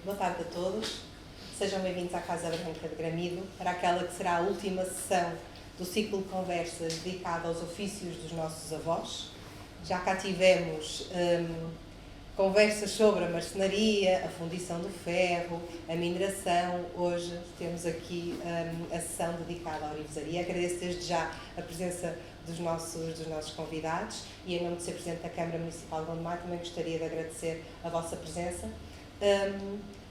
Boa tarde a todos. Sejam bem-vindos à Casa Branca de Gramido, para aquela que será a última sessão do ciclo de conversas dedicado aos ofícios dos nossos avós. Já cá tivemos conversas sobre a marcenaria, a fundição do ferro, a mineração. Hoje temos aqui a sessão dedicada à orivesaria. Agradeço desde já a presença dos nossos convidados e, em nome de ser Presidente da Câmara Municipal de Gondomar, também gostaria de agradecer a vossa presença.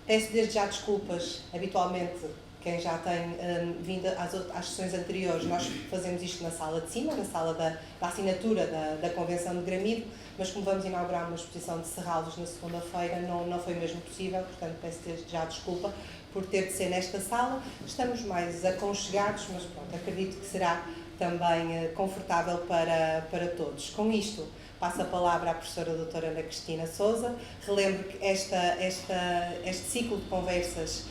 Peço desde já desculpas, habitualmente, quem já tem vindo às sessões anteriores, nós fazemos isto na sala de cima, na sala da assinatura da Convenção de Gramido, mas como vamos inaugurar uma exposição de serralos na segunda-feira, não foi mesmo possível, portanto peço desde já desculpa por ter de ser nesta sala. Estamos mais aconchegados, mas pronto, acredito que será também confortável para todos. Com isto, passo a palavra à professora doutora Ana Cristina Sousa. Relembro que este ciclo de conversas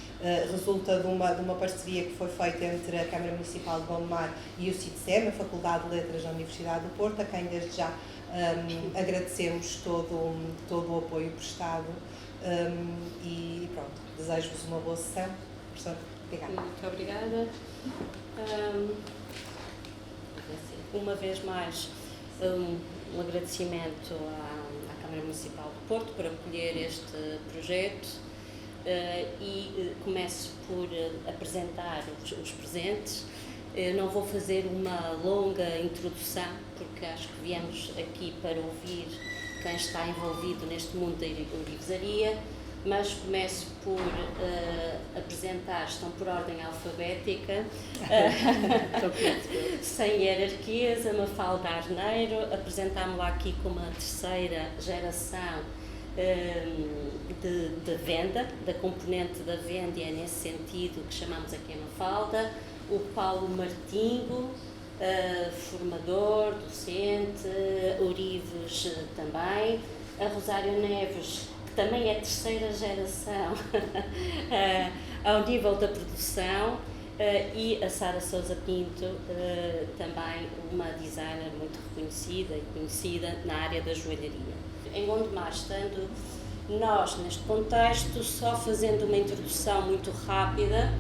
resulta de uma parceria que foi feita entre a Câmara Municipal de Gondomar e o CITSEM, a Faculdade de Letras da Universidade do Porto, a quem desde já agradecemos todo o apoio prestado e pronto, desejo-vos uma boa sessão. Professora, obrigada. Muito obrigada. Uma vez mais, um agradecimento à Câmara Municipal do Porto por acolher este projeto e começo por apresentar os presentes. Não vou fazer uma longa introdução, porque acho que viemos aqui para ouvir quem está envolvido neste mundo da orivesaria, mas começo por apresentar, estão por ordem alfabética, sem hierarquias, a Mafalda Arneiro. Apresentámo-la aqui como a terceira geração de venda, da componente da venda, e é nesse sentido que chamamos aqui a Mafalda. O Paulo Martinho, formador, docente, Orives também, a Rosário Neves, também é terceira geração ao nível da produção, e a Sara Sousa Pinto, também uma designer muito reconhecida e conhecida na área da joalharia. Em Gondomar, estando nós neste contexto, só fazendo uma introdução muito rápida,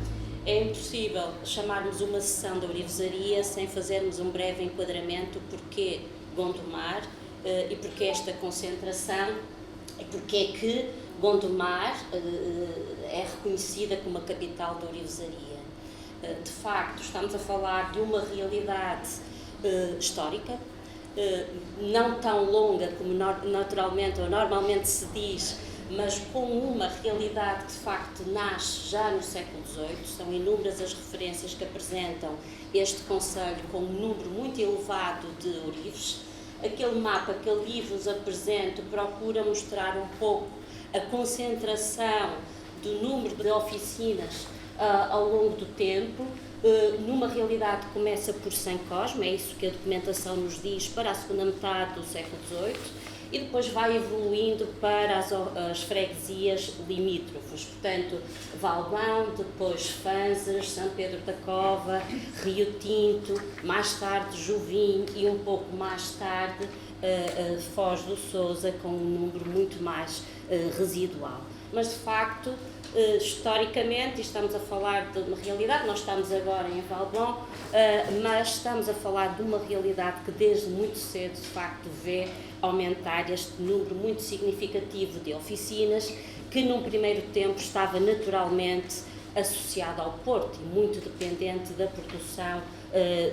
é impossível chamarmos uma sessão da orivesaria sem fazermos um breve enquadramento porque Gondomar e porque esta concentração. E porque é que Gondomar é reconhecida como a capital da orivesaria? De facto, estamos a falar de uma realidade histórica, não tão longa como naturalmente ou normalmente se diz, mas com uma realidade que de facto nasce já no século XVIII. São inúmeras as referências que apresentam este concelho com um número muito elevado de orives. Aquele mapa que ali vos apresento procura mostrar um pouco a concentração do número de oficinas ao longo do tempo, numa realidade que começa por São Cosme, é isso que a documentação nos diz, para a segunda metade do século XVIII, e depois vai evoluindo para as freguesias limítrofes, portanto, Valbão, depois Fanzas, São Pedro da Cova, Rio Tinto, mais tarde Juvim e um pouco mais tarde Foz do Sousa, com um número muito mais residual. Mas, de facto, historicamente, estamos a falar de uma realidade, nós estamos agora em Valbão, mas estamos a falar de uma realidade que desde muito cedo, de facto, vê aumentar este número muito significativo de oficinas, que num primeiro tempo estava naturalmente associado ao Porto e muito dependente da produção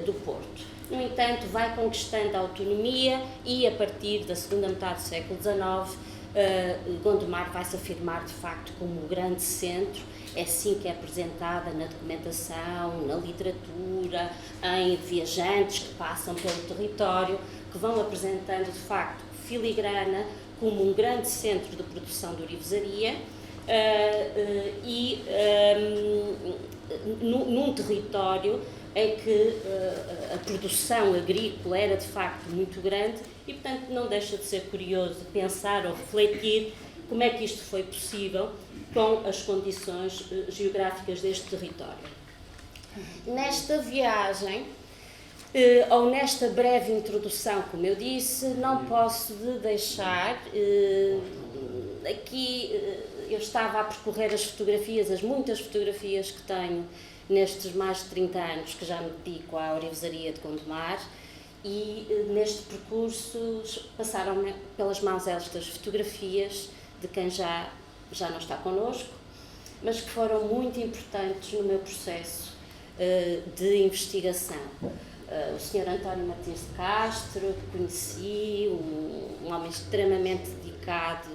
do Porto. No entanto, vai conquistando a autonomia e, a partir da segunda metade do século XIX, Gondomar vai se afirmar de facto como um grande centro. É assim que é apresentada na documentação, na literatura, em viajantes que passam pelo território, que vão apresentando de facto Filigrana como um grande centro de produção de orivesaria num território em que a produção agrícola era de facto muito grande e, portanto, não deixa de ser curioso pensar ou refletir como é que isto foi possível com as condições geográficas deste território. Nesta viagem, ou nesta breve introdução, como eu disse, não posso deixar aqui eu estava a percorrer as fotografias, as muitas fotografias que tenho nestes mais de 30 anos que já me dedico à orivesaria de Gondomar, e neste percurso passaram pelas mãos estas fotografias de quem já não está connosco, mas que foram muito importantes no meu processo de investigação. O Sr. António Martins de Castro, que conheci, um homem extremamente dedicado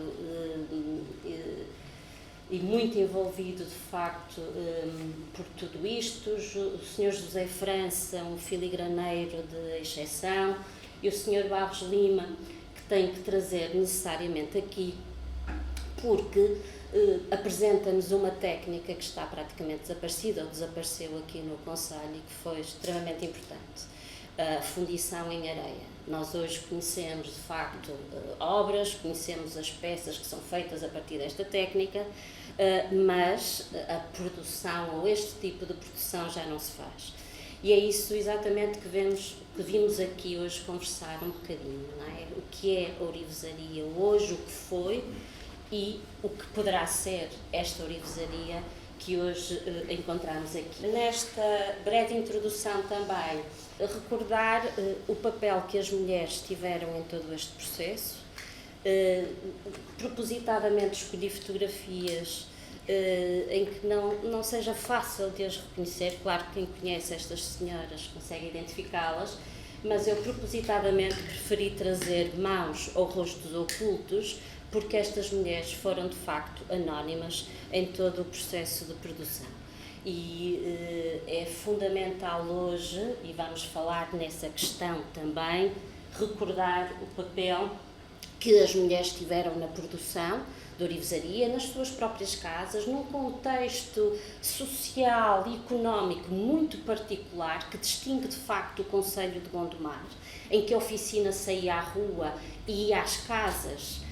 e muito envolvido, de facto, por tudo isto. O Sr. José França, um filigraneiro de exceção, e o Sr. Barros Lima, que tem que trazer necessariamente aqui, porque apresenta-nos uma técnica que está praticamente desaparecida, ou desapareceu aqui no Conselho, e que foi extremamente importante: a fundição em areia. Nós hoje conhecemos, de facto, obras, conhecemos as peças que são feitas a partir desta técnica, mas a produção, ou este tipo de produção, já não se faz. E é isso exatamente que vimos aqui hoje conversar um bocadinho, não é? O que é a orivesaria hoje, o que foi e o que poderá ser esta orivesaria que hoje encontramos aqui. Nesta breve introdução também, recordar o papel que as mulheres tiveram em todo este processo. Propositadamente escolhi fotografias em que não seja fácil de as reconhecer. Claro que quem conhece estas senhoras consegue identificá-las, mas eu propositadamente preferi trazer mãos ou rostos ocultos, porque estas mulheres foram de facto anónimas em todo o processo de produção. E é fundamental hoje, e vamos falar nessa questão também, recordar o papel que as mulheres tiveram na produção de orivesaria, nas suas próprias casas, num contexto social e económico muito particular, que distingue de facto o Concelho de Gondomar, em que a oficina saía à rua e ia às casas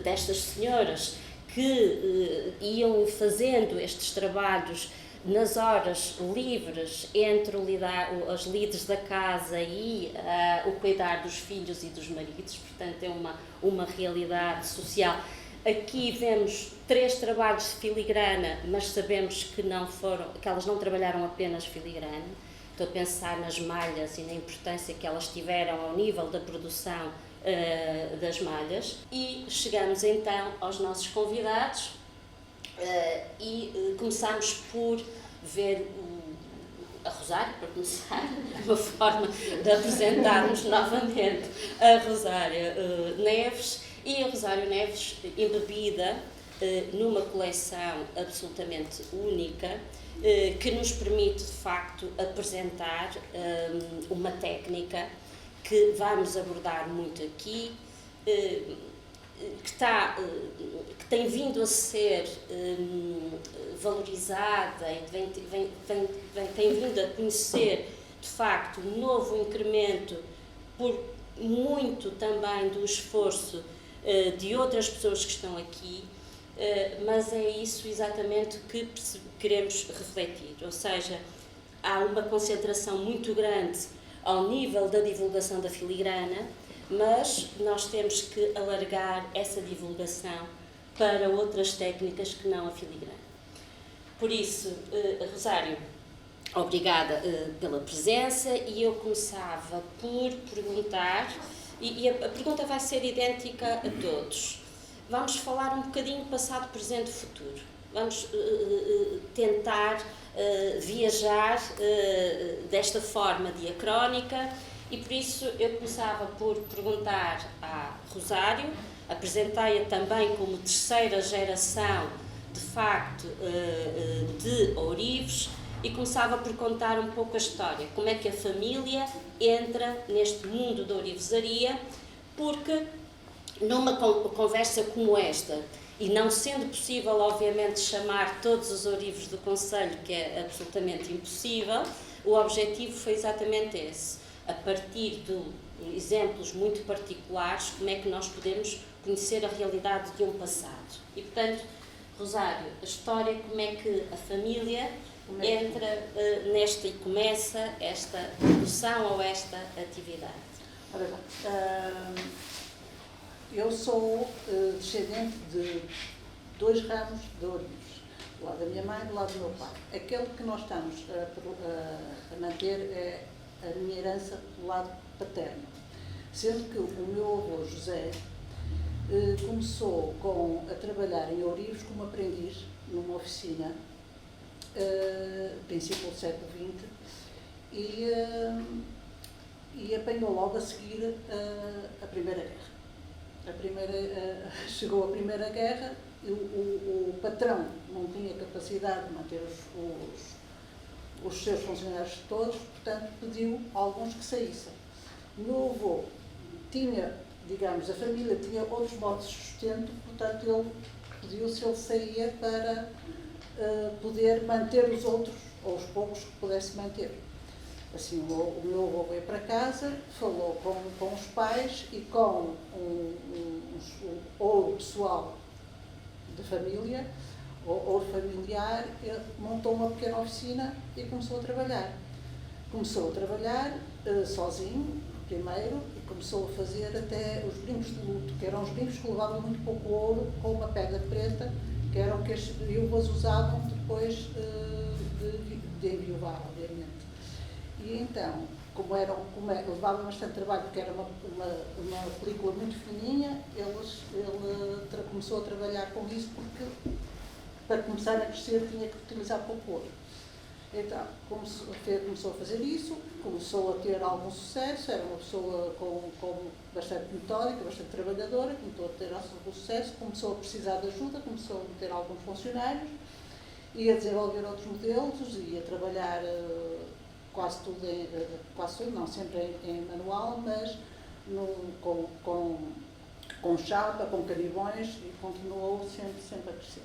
destas senhoras que iam fazendo estes trabalhos nas horas livres entre as lides da casa e o cuidar dos filhos e dos maridos. Portanto, é uma realidade social. Aqui vemos 3 trabalhos de filigrana, mas sabemos que elas não trabalharam apenas filigrana. Estou a pensar nas malhas e na importância que elas tiveram ao nível da produção das malhas. E chegamos então aos nossos convidados e começamos por ver a Rosário, para começar, uma forma de apresentarmos novamente a Rosário Neves, e a Rosário Neves embebida numa coleção absolutamente única, que nos permite de facto apresentar uma técnica que vamos abordar muito aqui, que tem vindo a ser valorizada e tem vindo a conhecer de facto um novo incremento, por muito também do esforço de outras pessoas que estão aqui, mas é isso exatamente que queremos refletir, ou seja, há uma concentração muito grande ao nível da divulgação da filigrana, mas nós temos que alargar essa divulgação para outras técnicas que não a filigrana. Por isso, Rosário, obrigada pela presença, e eu começava por perguntar, e a pergunta vai ser idêntica a todos. Vamos falar um bocadinho passado, presente e futuro. Vamos tentar viajar desta forma diacrónica, e por isso eu começava por perguntar à Rosário, apresentei-a também como terceira geração, de facto, de ourives, e começava por contar um pouco a história, como é que a família entra neste mundo da ourivesaria, porque numa conversa como esta, e não sendo possível, obviamente, chamar todos os ourives do Concelho, que é absolutamente impossível, o objetivo foi exatamente esse: a partir de exemplos muito particulares, como é que nós podemos conhecer a realidade de um passado. E, portanto, Rosário, a história, como é que a família entra nesta e começa esta produção ou esta atividade? Ora bem, eu sou descendente de 2 ramos de ourivos, do lado da minha mãe e do lado do meu pai. Aquele que nós estamos a manter é a minha herança do lado paterno, sendo que o meu avô José começou a trabalhar em ourivos como aprendiz numa oficina, princípio do século XX, e apanhou logo a seguir a Primeira Guerra. Chegou a Primeira Guerra e o patrão não tinha capacidade de manter os seus funcionários todos, portanto pediu a alguns que saíssem. O meu avô tinha, digamos, a família tinha outros modos de sustento, portanto ele pediu se ele saía para poder manter os outros, ou os poucos que pudesse manter. Assim, o meu avô veio para casa, falou com os pais e com ou o pessoal de família, ou familiar, ele montou uma pequena oficina e começou a trabalhar. Começou a trabalhar sozinho, primeiro, e começou a fazer até os brincos de luto, que eram os brincos que levavam muito pouco ouro, com uma pedra preta, que eram que as viúvas usavam depois de enviuvar, obviamente. E então, levava bastante trabalho, porque era uma película muito fininha, ele começou a trabalhar com isso, porque para começar a crescer tinha que utilizar pouco ouro. Então, começou a fazer isso, começou a ter algum sucesso, era uma pessoa com bastante metódica, bastante trabalhadora, começou a ter algum sucesso, começou a precisar de ajuda, começou a ter alguns funcionários, ia desenvolver outros modelos, ia trabalhar quase tudo, não, sempre em manual, mas com chapa, com canibões, e continuou sempre a crescer.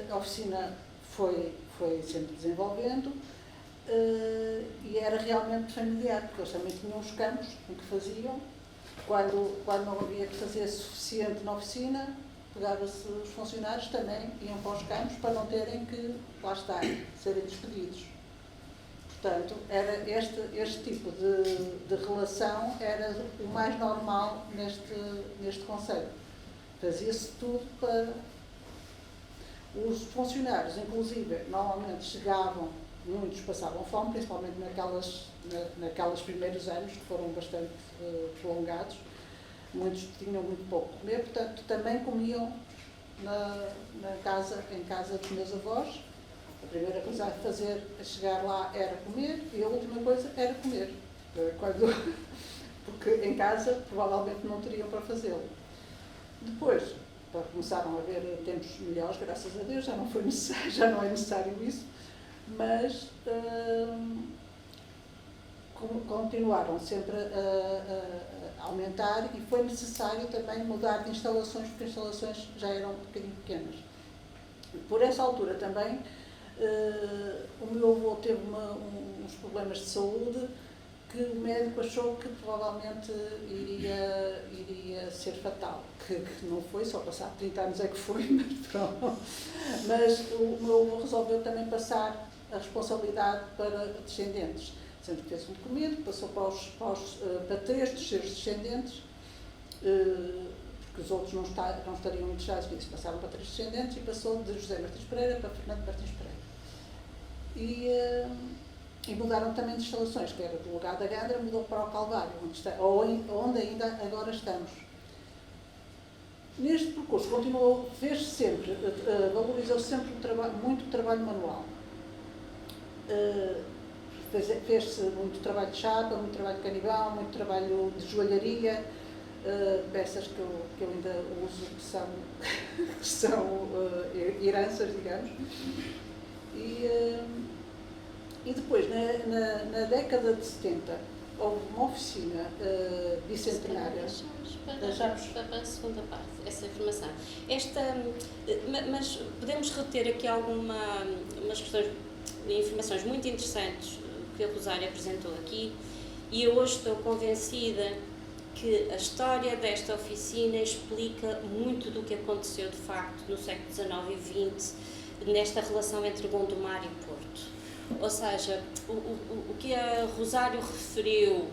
A oficina foi sempre desenvolvendo e era realmente familiar, porque eles também tinham os campos em que faziam. Quando não havia que fazer suficiente na oficina, pegava-se os funcionários, também iam para os campos para não terem que, lá estar, serem despedidos. Portanto, era este tipo de relação era o mais normal neste conceito. Fazia-se tudo para... Os funcionários, inclusive, normalmente chegavam, muitos passavam fome, principalmente naqueles primeiros anos, que foram bastante prolongados. Muitos tinham muito pouco comer, portanto, também comiam em casa dos meus avós. A primeira coisa a chegar lá era comer e a última coisa era comer. Porque em casa provavelmente não teriam para fazê-lo. Depois, começaram a haver tempos melhores, graças a Deus, já não é necessário isso, mas continuaram sempre a aumentar e foi necessário também mudar de instalações, porque as instalações já eram um bocadinho pequenas. Por essa altura também, o meu avô teve uns problemas de saúde que o médico achou que provavelmente iria ser fatal, que não foi, só passado 30 anos é que foi, mas pronto. Mas o meu avô resolveu também passar a responsabilidade para descendentes. Sempre fez um documento, passou para 3 dos seus descendentes, porque os outros não estariam interessados nisso, passaram para 3 descendentes e passou de José Martins Pereira para Fernando Martins Pereira. E mudaram também de instalações, que era do lugar da Gandra, mudou para o Calvário, onde ainda agora estamos. Neste percurso fez-se sempre, valorizou-se sempre muito o trabalho manual. Fez-se muito trabalho de chapa, muito trabalho de canibão, muito trabalho de joalharia, peças que eu ainda uso, que são heranças, digamos. E depois, na década de 70, houve uma oficina bicentenária. Deixamos para a segunda parte, essa informação. Mas podemos reter aqui umas questões de informações muito interessantes que a Rosário apresentou aqui, e eu hoje estou convencida que a história desta oficina explica muito do que aconteceu de facto no século XIX e XX, nesta relação entre Gondomar e Porto. Ou seja, o que a Rosário referiu,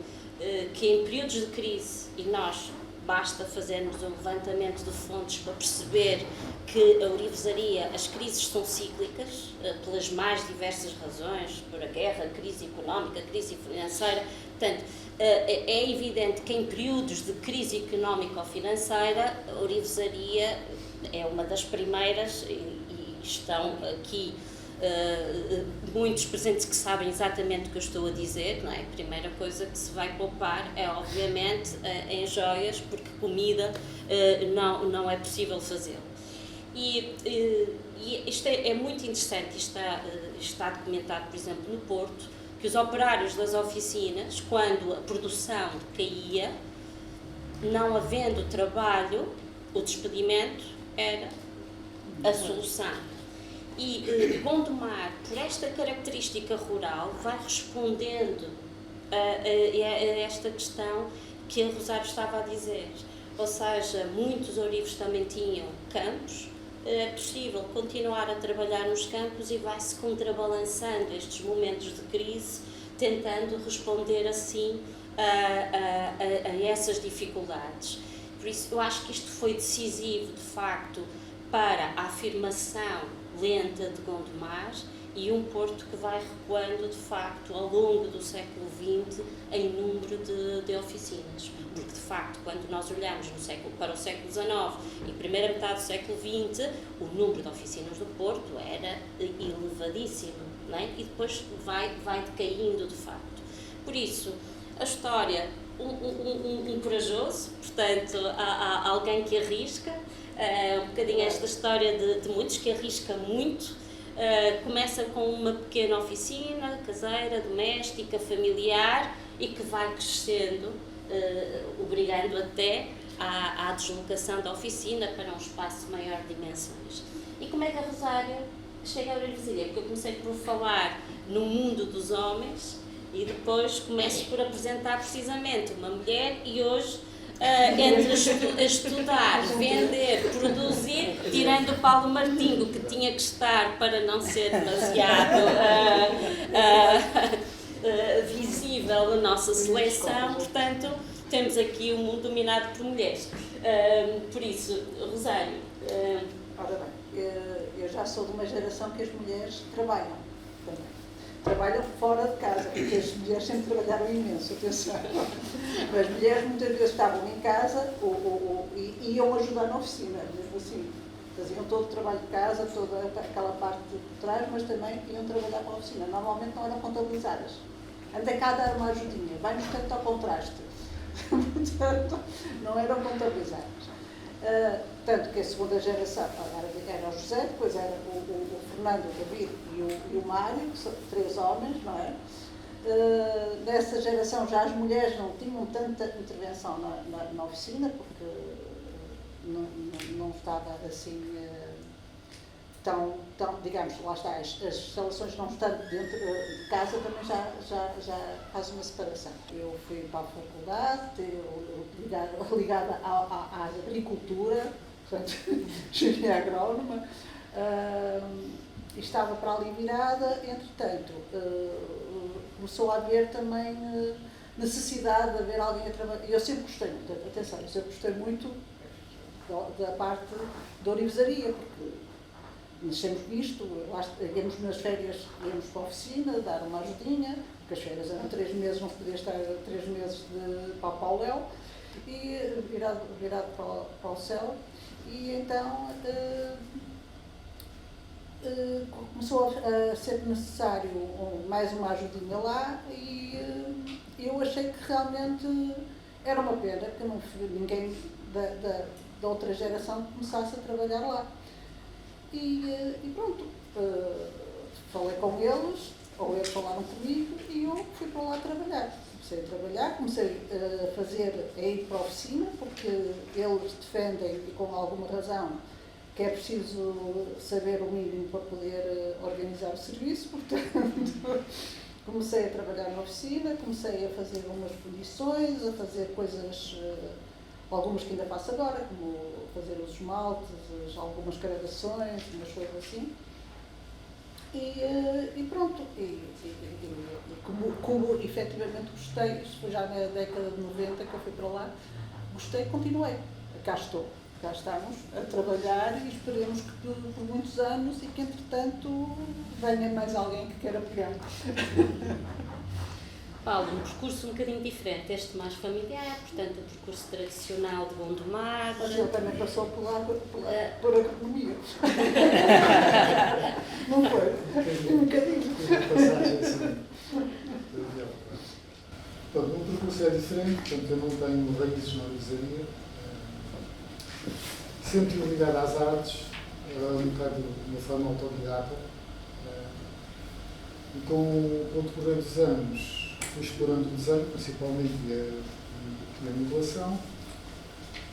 que em períodos de crise, e nós basta fazermos um levantamento de fontes para perceber que a ourivesaria, as crises são cíclicas, pelas mais diversas razões, por a guerra, a crise económica, a crise financeira. Portanto, é evidente que em períodos de crise económica ou financeira, a ourivesaria é uma das primeiras, e estão aqui muitos presentes que sabem exatamente o que eu estou a dizer, não é? A primeira coisa que se vai poupar é, obviamente, em joias, porque comida não é possível fazê-lo. E isto é muito interessante, está documentado, por exemplo, no Porto, que os operários das oficinas, quando a produção caía, não havendo trabalho, o despedimento era a solução. E Gondomar, por esta característica rural, vai respondendo a esta questão que a Rosário estava a dizer. Ou seja, muitos ourivos também tinham campos, é possível continuar a trabalhar nos campos e vai-se contrabalançando estes momentos de crise, tentando responder assim a essas dificuldades. Por isso, eu acho que isto foi decisivo, de facto, para a afirmação lenta de Gondomar e um Porto que vai recuando, de facto, ao longo do século XX em número de oficinas. Porque, de facto, quando nós olhamos para o século XIX e primeira metade do século XX, o número de oficinas do Porto era elevadíssimo, não é? E depois vai decaindo, de facto. Por isso, a história, um corajoso, portanto, há alguém que arrisca, um bocadinho esta história de muitos que arrisca muito. Começa com uma pequena oficina caseira, doméstica, familiar e que vai crescendo, obrigando até à deslocação da oficina para um espaço maior de dimensões. E como é que a Rosário chega à ourivesaria? Porque eu comecei por falar no mundo dos homens e depois começo por apresentar precisamente uma mulher e hoje entre estudar, vender, produzir, tirando o Paulo Martinho, que tinha que estar para não ser demasiado visível na nossa seleção, portanto, temos aqui um mundo dominado por mulheres. Por isso, Rosário... Ora bem, eu já sou de uma geração que as mulheres trabalham também. Trabalham fora de casa, porque as mulheres sempre trabalharam imenso, atenção. As mulheres muitas vezes estavam em casa e iam ajudar na oficina, mesmo assim. Faziam todo o trabalho de casa, toda aquela parte de trás, mas também iam trabalhar para a oficina. Normalmente não eram contabilizadas. Anda cá a dar uma ajudinha, vai-nos tanto ao contraste. Portanto, não eram contabilizadas. Tanto que a segunda geração era o José, depois era o Fernando, o David e o Mário, que são 3 homens, não é? Nessa geração já as mulheres não tinham tanta intervenção na oficina, porque não estava assim tão, digamos, lá está, as instalações não estando dentro de casa também já faz uma separação. Eu fui para a faculdade, ligada à agricultura, portanto, engenharia agrónoma, e estava para ali virada. Entretanto, começou a haver também necessidade de haver alguém a trabalhar. Eu sempre gostei muito, atenção, eu sempre gostei muito da parte da ourivesaria, porque nascemos nisto, íamos nas férias, íamos para a oficina, dar uma ajudinha, porque as férias eram 3 meses, não se podia estar 3 meses para o Léo, e virado para o céu, e então começou a ser necessário mais uma ajudinha lá, e eu achei que realmente era uma pena que ninguém da outra geração começasse a trabalhar lá. E pronto, falei com eles, ou eles falaram comigo, e eu fui para lá trabalhar. Comecei a trabalhar, comecei a ir para a oficina, porque eles defendem, e com alguma razão, que é preciso saber o mínimo para poder organizar o serviço. Portanto, comecei a trabalhar na oficina, comecei a fazer umas posições, a fazer coisas, algumas que ainda faço agora, como fazer os esmaltes, algumas gravações, umas coisas assim. E pronto, como efetivamente gostei, isso foi já na década de 90 que eu fui para lá, gostei, continuei. Cá estou. Cá estamos a trabalhar e esperemos que por muitos anos e que, entretanto, venha mais alguém que queira pegar. Paulo, um percurso um bocadinho diferente, este mais familiar, portanto, o percurso tradicional de Gondomar. Mas ele também passou por agronomia. Não foi? Um bocadinho. Pronto, o percurso é diferente, portanto eu não tenho raízes na orivesaria. Sempre ligado às artes, um bocado de uma forma autodidata. E com o decorrer dos anos fui explorando o desenho, principalmente e a modelação.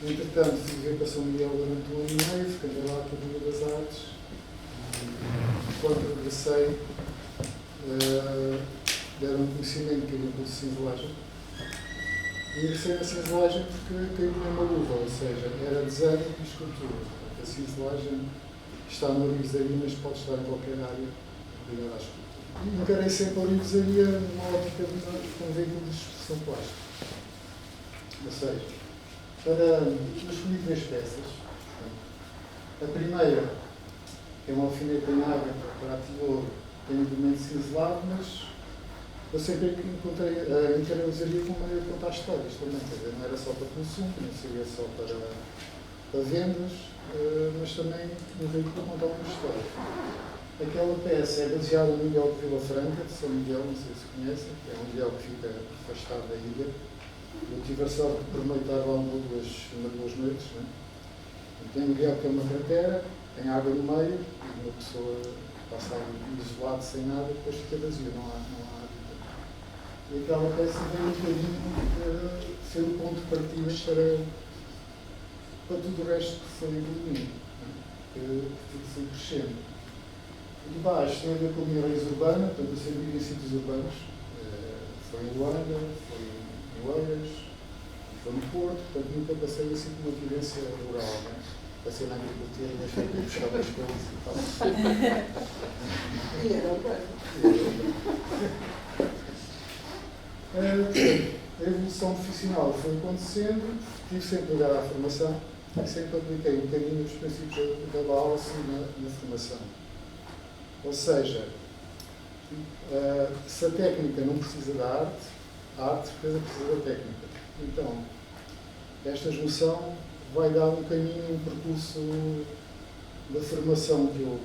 Entretanto, fui viver para São Miguel durante 1 ano e meio, fiquei lá a Academia das Artes. E quando regressei, deram-me conhecimento que havia um curso de cinzelagem. E ingressei na cinzelagem porque caiu-me uma luva, ou seja, era desenho e escultura. A cinzelagem está na orivesaria, mas pode estar em qualquer área ligada à escultura. E encarei sempre a orivesaria numa ótica de um veículo de expressão plástica. Ou seja, eu escolhi 3 peças. A primeira é uma alfineta em água para ouro, tem um elemento cinzelado, mas eu sempre encarei a orivesaria como maneira de contar histórias também. Quer dizer, não era só para consumo, não seria só para vendas, mas também um veículo para contar uma história. Aquela peça é baseada no Miguel de Vila Franca, de São Miguel, não sei se conhecem, é um Miguel que fica afastado da ilha. Eu tive a sorte de pernoitar lá uma ou duas noites. Né? Tem um Miguel que é uma cratera, tem água no meio, e uma pessoa passa ali isolado, sem nada, depois fica vazio, não há vida. E aquela peça veio um bocadinho ser o ponto de partida para tudo o resto que foi evoluindo, que foi crescendo. De baixo tem a ver com a minha raiz urbana, portanto eu sempre vivi em sítios urbanos. Foi em Luanda, foi em Oeiras, foi no Porto, portanto nunca passei assim por uma vivência rural. Né? Passei na agricultura, mas fui buscar as coisas e tal. E era a evolução profissional foi acontecendo, estive sempre ligado à formação e sempre apliquei um bocadinho os princípios da Bauhaus na formação. Ou seja, se a técnica não precisa da arte, a arte precisa da técnica. Então, esta junção vai dar um caminho, um percurso da formação que eu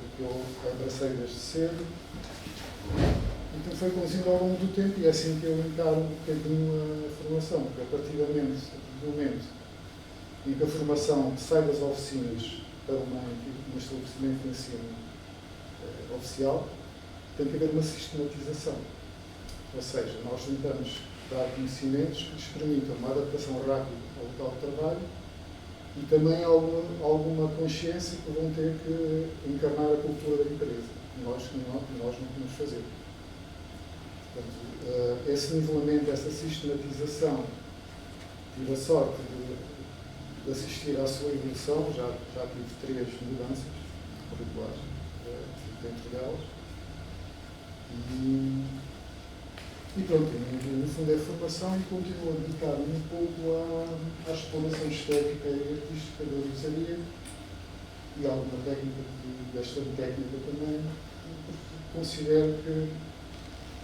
abracei desde cedo. Então foi conduzido ao longo do tempo e é assim que eu encaro um bocadinho a formação, porque a partir do momento em que a formação sai das oficinas para um estabelecimento de ensino oficial, tem que haver uma sistematização. Ou seja, nós tentamos dar conhecimentos que lhes permitam uma adaptação rápida ao local de trabalho e também alguma consciência que vão ter que encarnar a cultura da empresa. Nós não podemos fazer. Portanto, esse nivelamento, essa sistematização, tive a sorte de assistir à sua evolução, já tive 3 mudanças curriculares dentro delas. E pronto, no fundo é formação e continuo a dedicar-me um pouco à exploração estética e artística da orivesaria e alguma técnica, bastante técnica também, porque considero que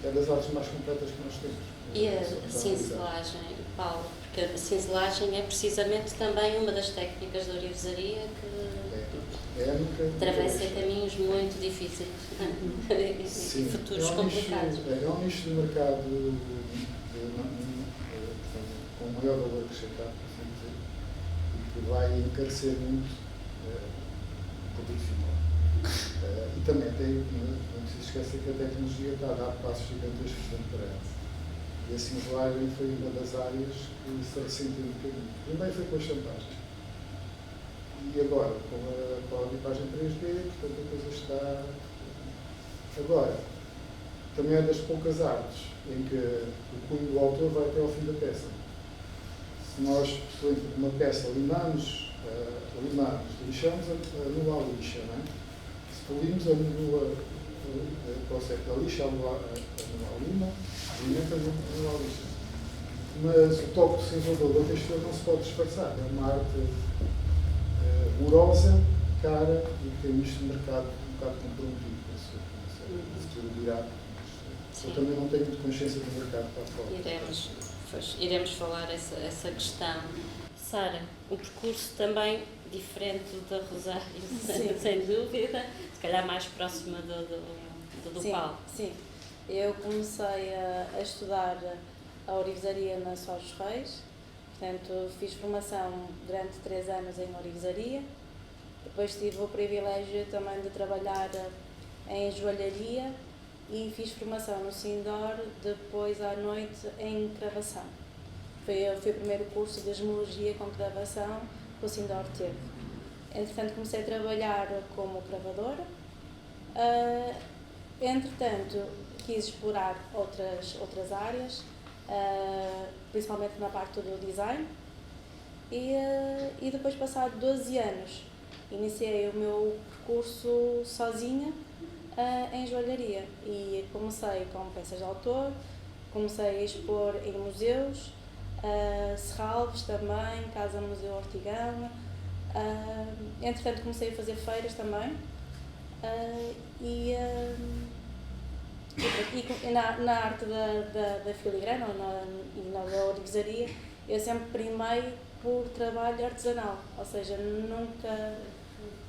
é das artes mais completas que nós temos. E a cinzelagem, Paulo? Porque a cinzelagem é precisamente também uma das técnicas da orivesaria que atravessa caminhos muito difíceis e futuros complicados. É um nicho de mercado com maior valor acrescentado, por assim dizer, e que vai encarecer muito o produto final. E também não se esqueça que a tecnologia está a dar passos gigantescos dentro da arte. E a cinzelagem foi uma das áreas que se ressentiu um bocadinho. Primeiro foi com as chantagens. E agora, com a lipagem 3D, portanto a coisa está... Agora, também é das poucas artes em que o cunho do autor vai até ao fim da peça. Se nós, por exemplo, uma peça limamos, lixamos, anula a lixa, não é? Se polimos, anula a lixa, anula a lima, alimenta, anula a lixa. mas o toque do cinzelador da textura não se pode disfarçar. É uma arte morosa, cara e que tem isto no mercado um bocado comprometido. No futuro dirá, mas eu também não tenho muito consciência do mercado para fora. Iremos falar essa questão. Sara, um percurso também diferente do da Rosário, sem dúvida, se calhar mais próxima do sim, Paulo. Sim, eu comecei a estudar a orivesaria na Soares dos Reis, portanto fiz formação durante 3 anos em orivesaria, depois tive o privilégio também de trabalhar em joalharia e fiz formação no Sindor, depois à noite em cravação. Foi o primeiro curso de gemologia com cravação que o Sindor teve. Entretanto, comecei a trabalhar como cravadora. Entretanto, quis explorar outras áreas, principalmente na parte do design. E depois, passado 12 anos, iniciei o meu percurso sozinha em joalharia. E comecei com peças de autor, comecei a expor em museus, Serralves também, Casa Museu Ortigão. Entretanto, comecei a fazer feiras também. E na arte da filigrana e na orivesaria, eu sempre primei por trabalho artesanal, ou seja,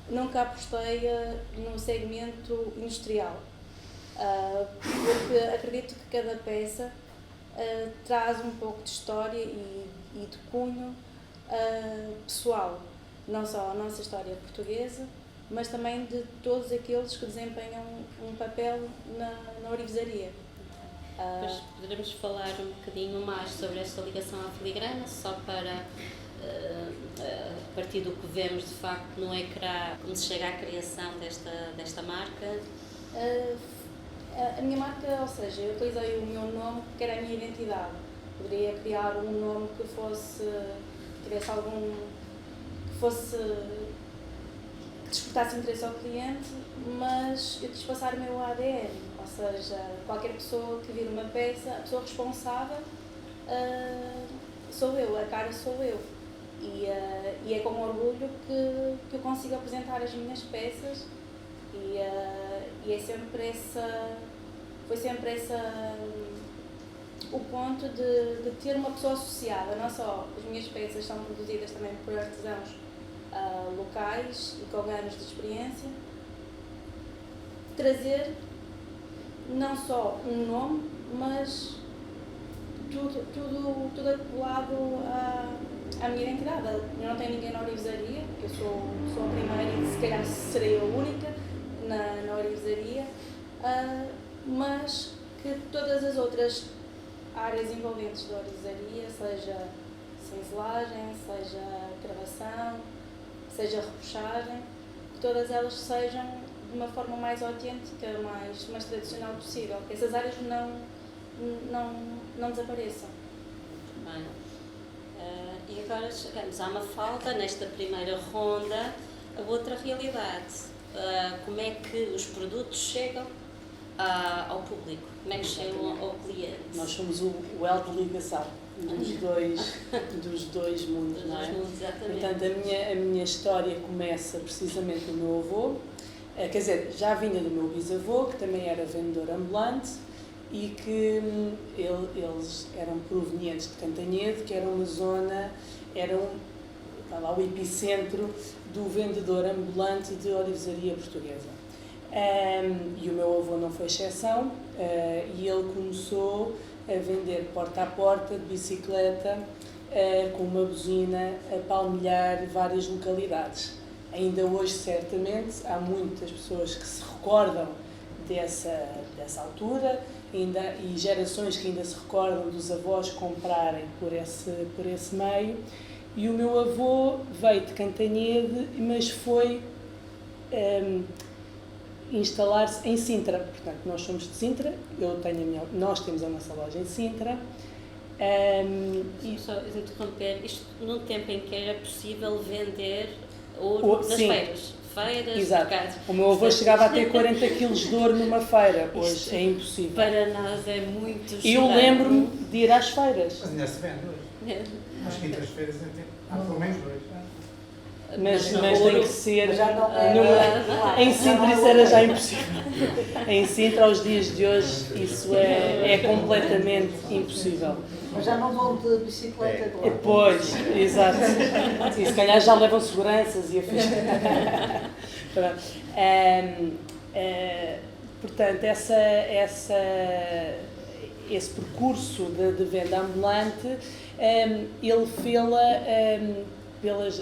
nunca apostei no segmento industrial, porque acredito que cada peça traz um pouco de história e de cunho pessoal, não só a nossa história portuguesa, mas também de todos aqueles que desempenham um papel na orivesaria. Depois poderemos falar um bocadinho mais sobre esta ligação à filigrana, só para, a partir do que vemos de facto no ecrã, como se chega à criação desta marca. A minha marca, ou seja, eu utilizei o meu nome porque era a minha identidade. Poderia criar um nome que tivesse algum, que despertasse interesse ao cliente, mas eu quis passar o meu ADN, ou seja, qualquer pessoa que vir uma peça, a pessoa responsável sou eu, a cara sou eu. E é com orgulho que eu consigo apresentar as minhas peças e é sempre foi sempre o ponto de ter uma pessoa associada. Não só as minhas peças são produzidas também por artesãos locais e com anos de experiência, trazer não só um nome, mas tudo acoplado à minha identidade. Eu não tenho ninguém na orivesaria, eu sou a primeira e se calhar serei a única na orivesaria, mas que todas as outras áreas envolventes da orivesaria, seja cinzelagem, seja cravação, seja repuxagem, que todas elas sejam de uma forma mais autêntica, mais tradicional possível, que essas áreas não desapareçam. Muito bem. E agora chegamos à Mafalda, nesta primeira ronda, a outra realidade. Como é que os produtos chegam ao público? Como é que chegam ao cliente? Nós somos o elo de ligação dos dois mundos, não é? Dos mundos, exatamente. Portanto, a minha história começa precisamente do meu avô, quer dizer, já vinha do meu bisavô, que também era vendedor ambulante, e que eles eram provenientes de Cantanhede, que era uma zona, lá o epicentro do vendedor ambulante de orivesaria portuguesa. E o meu avô não foi exceção, e ele começou a vender porta a porta de bicicleta, com uma buzina a palmilhar várias localidades. Ainda hoje, certamente, há muitas pessoas que se recordam dessa altura, e gerações que ainda se recordam dos avós comprarem por esse meio. E o meu avô veio de Cantanhede, mas foi instalar-se em Sintra. Portanto, nós somos de Sintra, nós temos a nossa loja em Sintra. Só interromper, isto num tempo em que era possível vender ouro nas sim. feiras. Feiras, Exato. mercados. O meu avô chegava a ter 40 kg de ouro numa feira, hoje é impossível. Para nós é muito E eu estranho. lembro-me de ir às feiras, Mas ainda se vende hoje. Às quintas-feiras há pelo menos dois. mas tem que ser. Mas já não é. Em Sintra isso era já impossível. Em Sintra, aos dias de hoje, isso é completamente impossível. Mas já não vão de bicicleta de lá. Pois, exato. E se calhar já levam seguranças e afins. Pronto. Portanto, esse percurso de venda ambulante, ele fê-la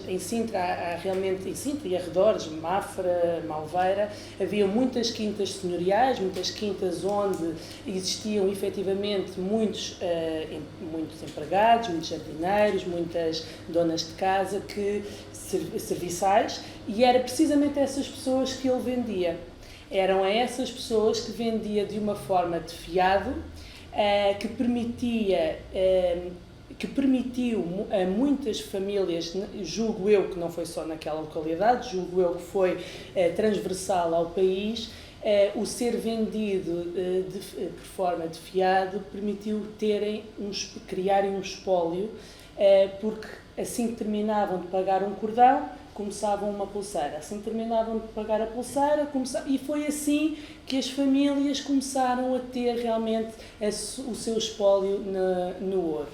em Sintra, há realmente em Sintra e arredores, Mafra, Malveira, havia muitas quintas senhoriais, muitas quintas onde existiam efetivamente muitos empregados, muitos jardineiros, muitas donas de casa, serviçais, e era precisamente essas pessoas que ele vendia. Eram a essas pessoas que vendia de uma forma de fiado, que permitiu a muitas famílias, julgo eu que não foi só naquela localidade, julgo eu que foi transversal ao país, o ser vendido por forma de fiado permitiu criarem um espólio, porque assim que terminavam de pagar um cordão, começavam uma pulseira. Assim que terminavam de pagar a pulseira, e foi assim que as famílias começaram a ter realmente o seu espólio no ouro.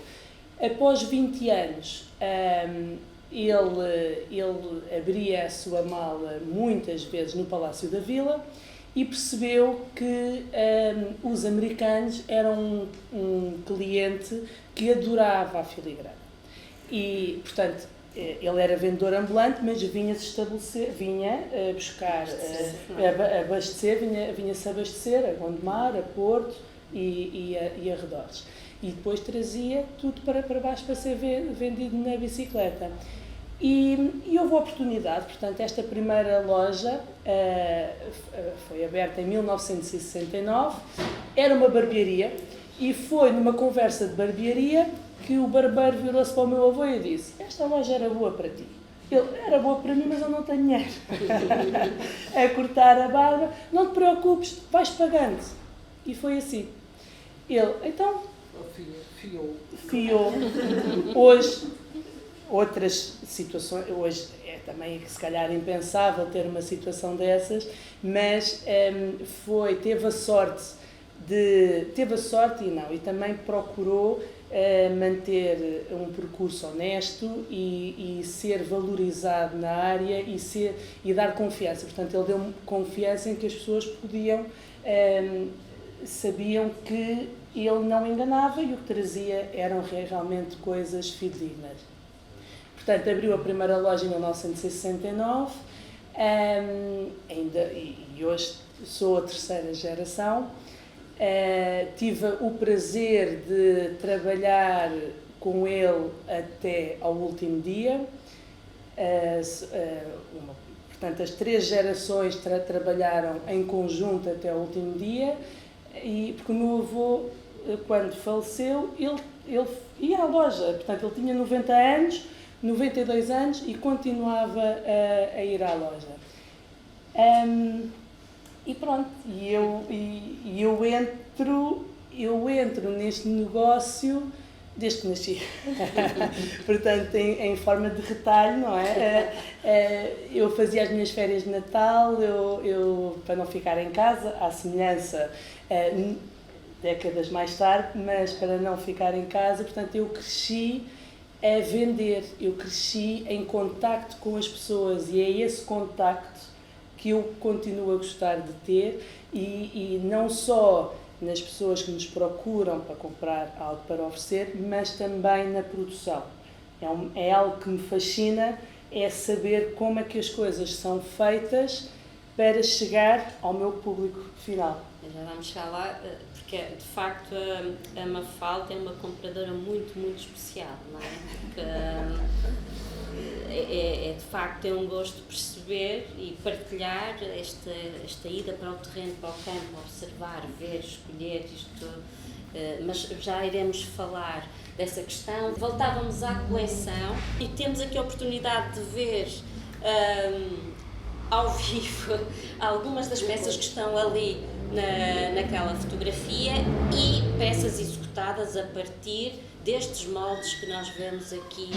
Após 20 anos, ele abria a sua mala muitas vezes no Palácio da Vila e percebeu que os americanos eram um cliente que adorava a filigrana. E, portanto, ele era vendedor ambulante, mas vinha-se estabelecer, vinha buscar, abastecer, vinha-se abastecer a Gondomar, a Porto e arredores. E depois trazia tudo para baixo para ser vendido na bicicleta. E houve a oportunidade, portanto, esta primeira loja foi aberta em 1969, era uma barbearia, e foi numa conversa de barbearia que o barbeiro virou-se para o meu avô e disse: esta loja era boa para ti. Ele: era boa para mim, mas eu não tenho dinheiro. A cortar a barba: não te preocupes, vais pagando. E foi assim. Ele: então, fiou. Hoje, outras situações, hoje é também se calhar impensável ter uma situação dessas, mas teve a sorte e também procurou manter um percurso honesto e ser valorizado na área e dar confiança. Portanto, ele deu confiança em que as pessoas sabiam que ele não enganava e o que trazia eram realmente coisas fidedignas. Portanto, abriu a primeira loja em 1969, e hoje sou a terceira geração. Tive o prazer de trabalhar com ele até ao último dia. Portanto, as três gerações trabalharam em conjunto até ao último dia, porque o meu avô, quando faleceu, ele ia à loja. Portanto, ele tinha 90 anos, 92 anos e continuava a ir à loja. E pronto, eu entro neste negócio desde que nasci. Portanto, em forma de retalho, não é? Eu fazia as minhas férias de Natal, eu para não ficar em casa, à semelhança, décadas mais tarde, mas para não ficar em casa, portanto, eu cresci a vender, eu cresci em contacto com as pessoas e é esse contacto que eu continuo a gostar de ter e não só nas pessoas que nos procuram para comprar algo para oferecer, mas também na produção. É algo que me fascina, é saber como é que as coisas são feitas para chegar ao meu público final. Já vamos chegar lá, porque de facto a Mafalda é uma compradora muito, muito especial, não é? Porque de facto um gosto perceber e partilhar esta ida para o terreno, para o campo, observar, ver, escolher isto, mas já iremos falar dessa questão. Voltávamos à coleção e temos aqui a oportunidade de ver ao vivo algumas das peças que estão ali naquela fotografia e peças executadas a partir destes moldes que nós vemos aqui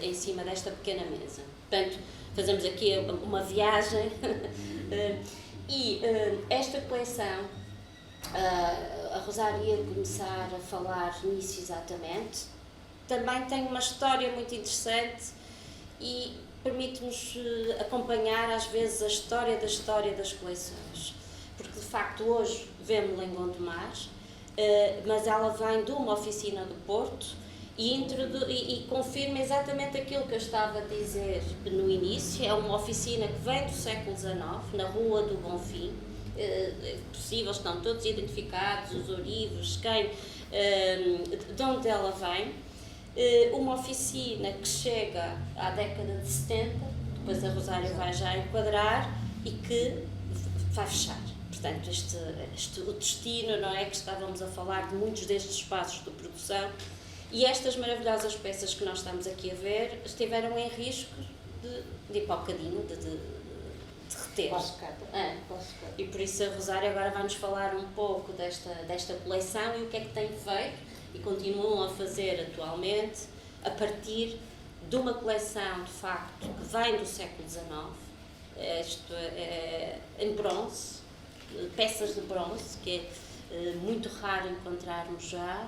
em cima desta pequena mesa. Portanto, fazemos aqui uma viagem e esta coleção, a Rosário ia começar a falar nisso exatamente, também tem uma história muito interessante e permite-nos acompanhar às vezes a história das coleções, porque de facto hoje vemos-la em Gondomar, mas ela vem de uma oficina do Porto e confirma exatamente aquilo que eu estava a dizer no início. É uma oficina que vem do século XIX, na Rua do Bonfim. É possível, estão todos identificados, os ourivos, de onde ela vem. Uma oficina que chega à década de 70, depois a Rosário vai já enquadrar, e que vai fechar. Portanto, o destino, não é, que estávamos a falar de muitos destes espaços de produção, e estas maravilhosas peças que nós estamos aqui a ver estiveram em risco de ir para o bocadinho, de derreter. E por isso a Rosário agora vai-nos falar um pouco desta coleção e o que é que tem feito e continuam a fazer atualmente, a partir de uma coleção, de facto, que vem do século XIX, isto é em bronze, peças de bronze, que é muito raro encontrarmos já,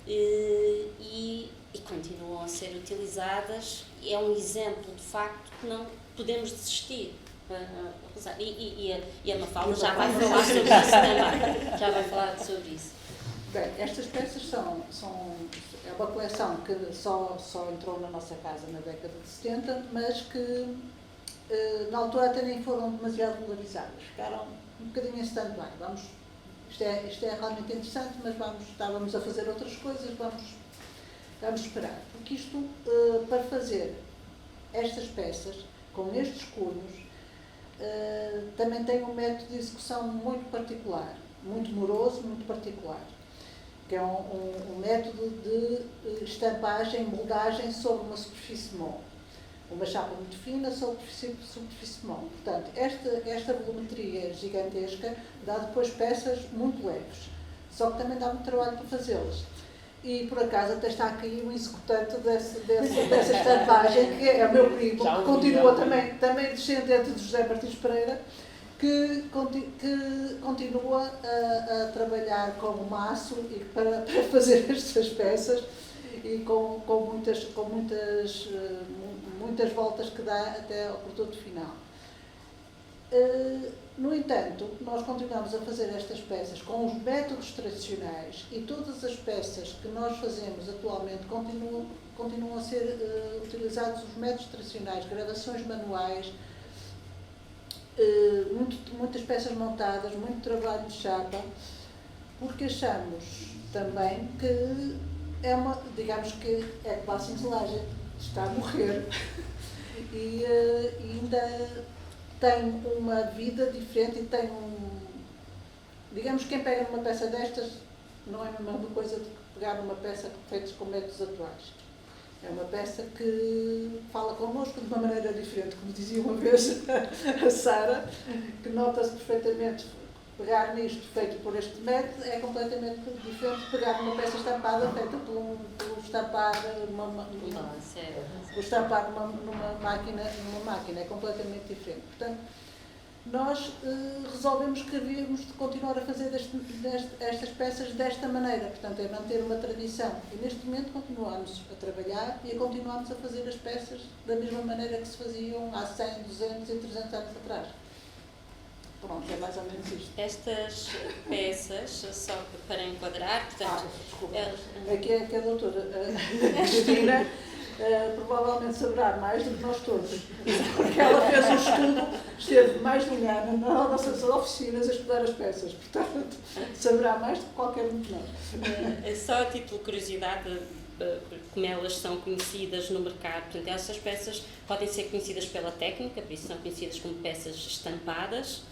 e continuam a ser utilizadas. É um exemplo, de facto, que não podemos desistir. E a Mafalda já vai falar sobre isso também. Já vai falar sobre isso. Bem, estas peças é uma coleção que só entrou na nossa casa na década de 70, mas que na altura até nem foram demasiado valorizadas. Ficaram um bocadinho em stand-by. Isto é realmente interessante, mas estávamos a fazer outras coisas, vamos esperar. Porque isto, para fazer estas peças, com estes cunhos, também tem um método de execução muito particular, muito moroso, muito particular, que é um método de estampagem, moldagem sobre uma superfície mole. Uma chapa muito fina sobre superfície mole. Portanto, esta volumetria gigantesca dá depois peças muito leves, só que também dá muito trabalho para fazê-las. E por acaso até está aqui um executante dessa estampagem, que é o meu primo, que continua também descendente de José Martins Pereira, que continua a trabalhar como maço e para fazer estas peças, e com muitas voltas que dá até ao produto final. No entanto, nós continuamos a fazer estas peças com os métodos tradicionais, e todas as peças que nós fazemos atualmente continuam a ser utilizados os métodos tradicionais, gravações manuais, muitas peças montadas, muito trabalho de chapa, porque achamos também que digamos que é como a cinzelagem, está a morrer e ainda tem uma vida diferente, e digamos que quem pega numa peça destas não é a mesma coisa do que pegar numa peça feita com métodos atuais. É uma peça que fala connosco de uma maneira diferente, como dizia uma vez a Sara, que nota-se perfeitamente. Pegar nisto feito por este método é completamente diferente de pegar uma peça estampada feita por estampar numa máquina, é completamente diferente. Portanto, nós resolvemos que havíamos de continuar a fazer estas peças desta maneira, portanto, é manter uma tradição. E neste momento continuamos a trabalhar e continuamos a fazer as peças da mesma maneira que se faziam há 100, 200 e 300 anos atrás. Pronto, é mais ou menos isto. Estas peças, só para enquadrar, portanto... desculpa. Aqui é que a doutora Cristina provavelmente saberá mais do que nós todos. Porque ela fez um estudo, esteve mais de um ano nas nossas oficinas a estudar as peças. Portanto, saberá mais do que qualquer um de nós. Só a título de curiosidade, como elas são conhecidas no mercado, portanto, essas peças podem ser conhecidas pela técnica, por isso são conhecidas como peças estampadas.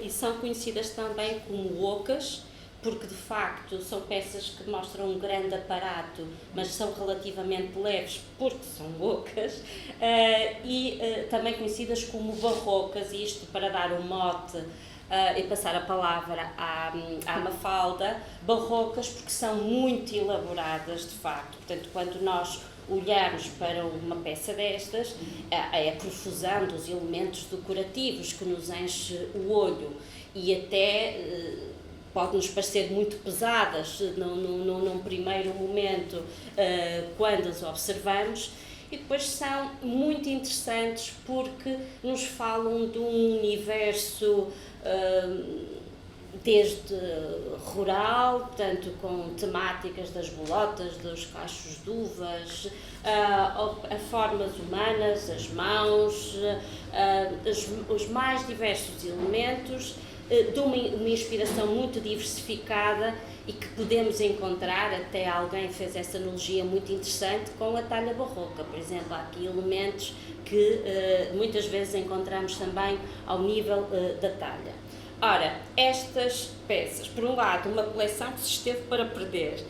E são conhecidas também como ocas, porque de facto são peças que mostram um grande aparato, mas são relativamente leves porque são ocas, e também conhecidas como barrocas, isto para dar um mote e passar a palavra à Mafalda, barrocas porque são muito elaboradas de facto. Portanto, quando nós olharmos para uma peça destas, é a profusão dos elementos decorativos que nos enche o olho e até pode-nos parecer muito pesadas num primeiro momento quando as observamos, e depois são muito interessantes porque nos falam de um universo desde rural, portanto com temáticas das bolotas, dos cachos de uvas, a formas humanas, as mãos, os mais diversos elementos, de uma inspiração muito diversificada e que podemos encontrar, até alguém fez essa analogia muito interessante com a talha barroca. Por exemplo, há aqui elementos que muitas vezes encontramos também ao nível da talha. Ora, estas peças, por um lado, uma coleção que se esteve para perder,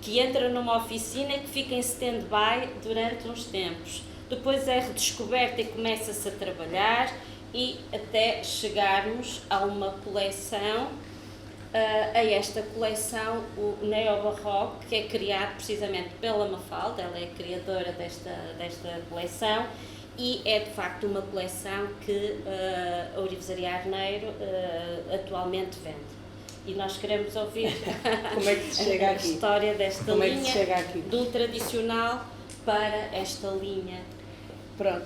que entra numa oficina e que fica em stand-by durante uns tempos, depois é redescoberta e começa-se a trabalhar, e até chegarmos a uma coleção, a esta coleção, o Neo-Barroco, que é criado precisamente pela Mafalda, ela é a criadora desta coleção, e é de facto uma coleção que a Ourivesaria Arneiro atualmente vende. E nós queremos ouvir como é que se chega a aqui? História desta como linha, é que se chega aqui? do tradicional para esta linha. Pronto,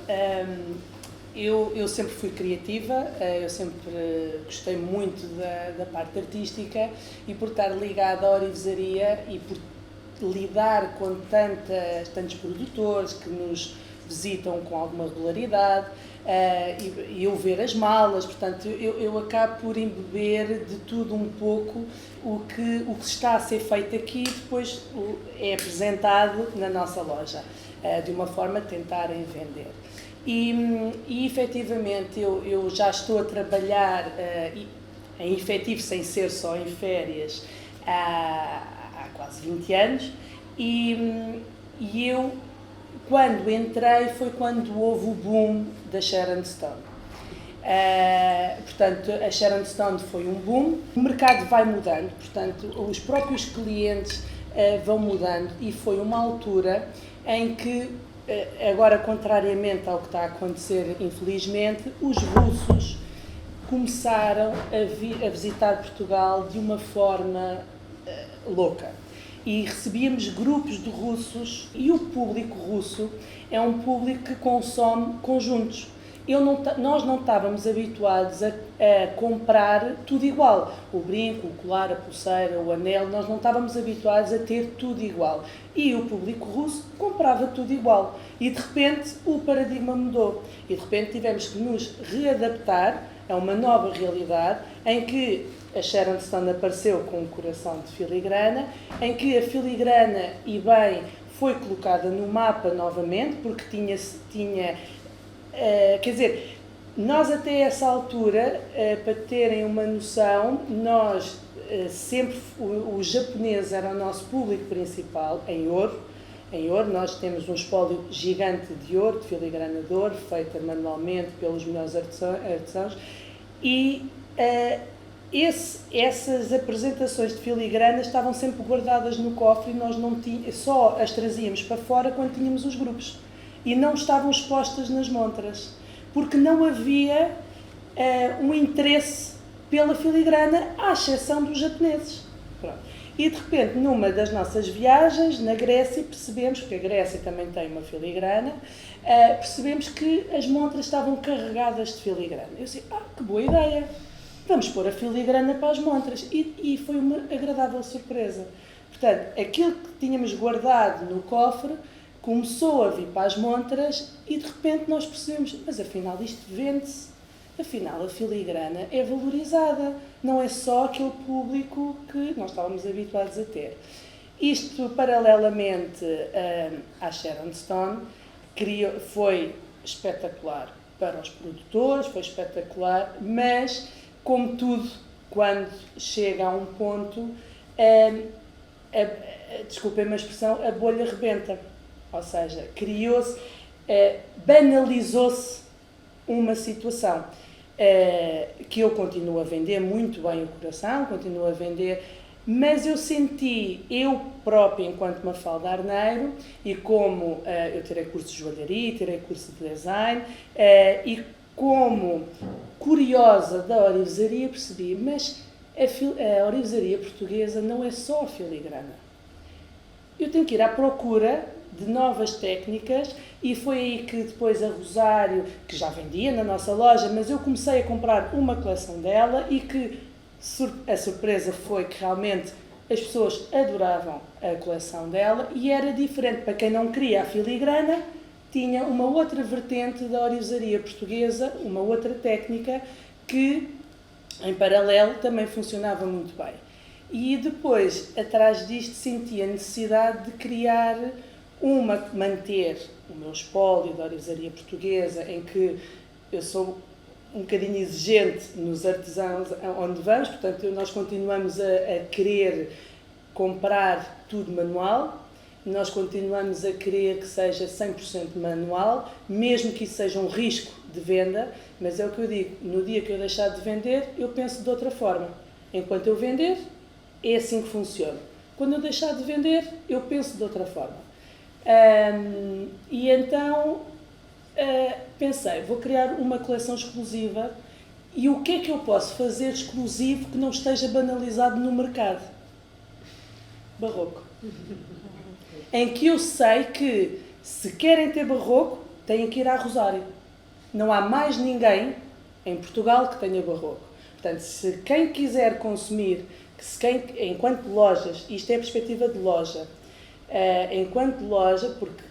eu sempre fui criativa, eu sempre gostei muito da parte artística, e por estar ligada à ourivesaria e por lidar com tantos produtores que nos visitam com alguma regularidade, e eu ver as malas, portanto eu acabo por embeber de tudo um pouco o que está a ser feito aqui, depois é apresentado na nossa loja, de uma forma a tentarem vender. E efetivamente eu já estou a trabalhar em efetivo, sem ser só em férias, há quase 20 anos, e eu, quando entrei, foi quando houve o boom da Sharon Stone. Portanto, a Sharon Stone foi um boom, o mercado vai mudando, portanto, os próprios clientes vão mudando, e foi uma altura em que, agora, contrariamente ao que está a acontecer, infelizmente, os russos começaram a visitar Portugal de uma forma louca. E recebíamos grupos de russos, e o público russo é um público que consome conjuntos. Nós não estávamos habituados a comprar tudo igual. O brinco, o colar, a pulseira, o anel, nós não estávamos habituados a ter tudo igual. E o público russo comprava tudo igual. E de repente o paradigma mudou. E de repente tivemos que nos readaptar a uma nova realidade em que a Sharon Stone apareceu com um coração de filigrana, em que a filigrana, e bem, foi colocada no mapa novamente, porque tinha quer dizer, nós até essa altura, para terem uma noção, nós sempre, os japoneses eram o nosso público principal, em ouro, nós temos um espólio gigante de ouro, de filigrana de ouro, feita manualmente pelos melhores artesãos, e essas apresentações de filigrana estavam sempre guardadas no cofre, e nós só as trazíamos para fora quando tínhamos os grupos, e não estavam expostas nas montras, porque não havia um interesse pela filigrana, à exceção dos japoneses. Pronto. E de repente, numa das nossas viagens na Grécia, percebemos, porque a Grécia também tem uma filigrana, percebemos que as montras estavam carregadas de filigrana. Eu disse, que boa ideia! Vamos pôr a filigrana para as montras. E foi uma agradável surpresa. Portanto, aquilo que tínhamos guardado no cofre começou a vir para as montras, e de repente nós percebemos, mas afinal isto vende-se. Afinal, a filigrana é valorizada, não é só aquele público que nós estávamos habituados a ter. Isto, paralelamente à Sharon Stone, foi espetacular para os produtores, foi espetacular, mas, como tudo, quando chega a um ponto, desculpem-me a expressão, a bolha rebenta. Ou seja, criou-se, banalizou-se uma situação que eu continuo a vender muito bem o coração, continuo a vender, mas eu senti, eu própria, enquanto Mafalda Arneiro, e como eu tirei curso de joalharia, tirei curso de design, e como curiosa da orivesaria, percebi, mas a orivesaria portuguesa não é só a filigrana. Eu tenho que ir à procura de novas técnicas, e foi aí que depois a Rosário, que já vendia na nossa loja, mas eu comecei a comprar uma coleção dela, e que a surpresa foi que realmente as pessoas adoravam a coleção dela, e era diferente. Para quem não queria a filigrana, tinha uma outra vertente da orivesaria portuguesa, uma outra técnica que, em paralelo, também funcionava muito bem. E depois, atrás disto, senti a necessidade de criar manter o meu espólio da orivesaria portuguesa, em que eu sou um bocadinho exigente nos artesãos onde vamos, portanto nós continuamos a querer comprar tudo manual, nós continuamos a querer que seja 100% manual, mesmo que isso seja um risco de venda, mas é o que eu digo, no dia que eu deixar de vender, eu penso de outra forma. Enquanto eu vender, é assim que funciona. Quando eu deixar de vender, eu penso de outra forma. E então pensei, vou criar uma coleção exclusiva, e o que é que eu posso fazer exclusivo que não esteja banalizado no mercado? Barroco. Em que eu sei que, se querem ter barroco, têm que ir à Rosário. Não há mais ninguém em Portugal que tenha barroco. Portanto, se quem quiser consumir, enquanto lojas, isto é a perspectiva de loja, enquanto loja, porque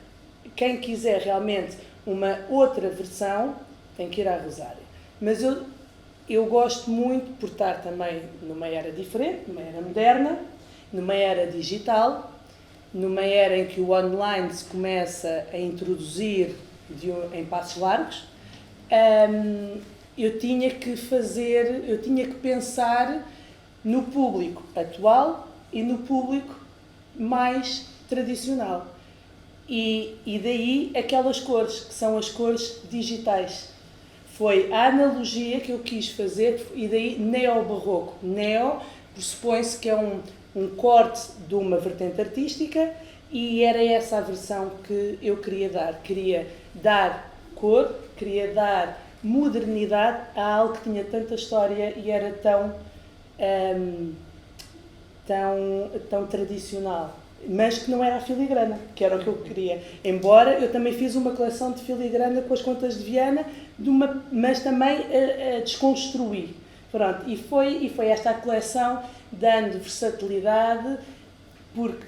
quem quiser realmente uma outra versão tem que ir à Rosário. Mas eu gosto muito, por estar também numa era diferente, numa era moderna, numa era digital, numa era em que o online se começa a introduzir em passos largos. Eu tinha que pensar no público atual e no público mais tradicional. E daí aquelas cores, que são as cores digitais. Foi a analogia que eu quis fazer, e daí neo-barroco. Neo pressupõe-se que é um corte de uma vertente artística, e era essa a versão que eu queria dar. Queria dar cor, queria dar modernidade a algo que tinha tanta história e era tão tradicional, mas que não era a filigrana, que era o que eu queria. Embora eu também fiz uma coleção de filigrana com as contas de Viana, mas também a desconstruí. Pronto, e foi esta a coleção, dando versatilidade, porque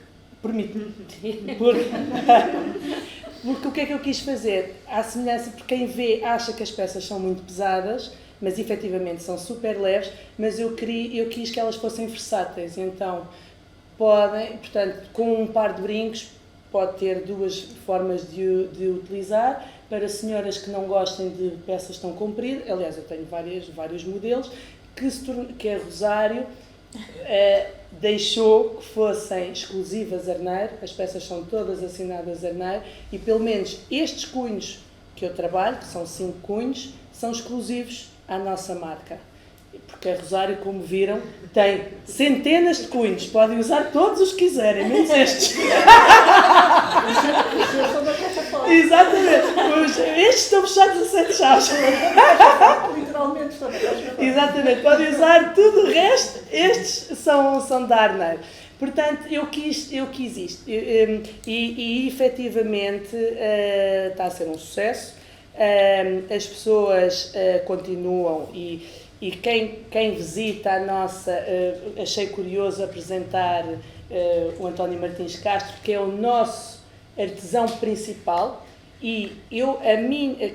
o que é que eu quis fazer? À semelhança, porque quem vê acha que as peças são muito pesadas, mas efetivamente são super leves, mas eu quis que elas fossem versáteis. Então, portanto, com um par de brincos, pode ter duas formas de utilizar. Para senhoras que não gostem de peças tão compridas, aliás, eu tenho vários modelos, que a Rosário deixou que fossem exclusivas Arneiro. As peças são todas assinadas Arneiro, e pelo menos estes cunhos que eu trabalho, que são 5 cunhos, são exclusivos à nossa marca. Porque a Rosário, como viram, tem centenas de cunhos, podem usar todos os que quiserem, menos estes. Exatamente, estes estão fechados a 7 chaves. Literalmente estão fechados. Exatamente, podem usar tudo o resto, estes são da Arneiro. Portanto, eu quis isto, e efetivamente está a ser um sucesso. As pessoas continuam, e quem visita a nossa, achei curioso apresentar o António Martins Castro, que é o nosso artesão principal, e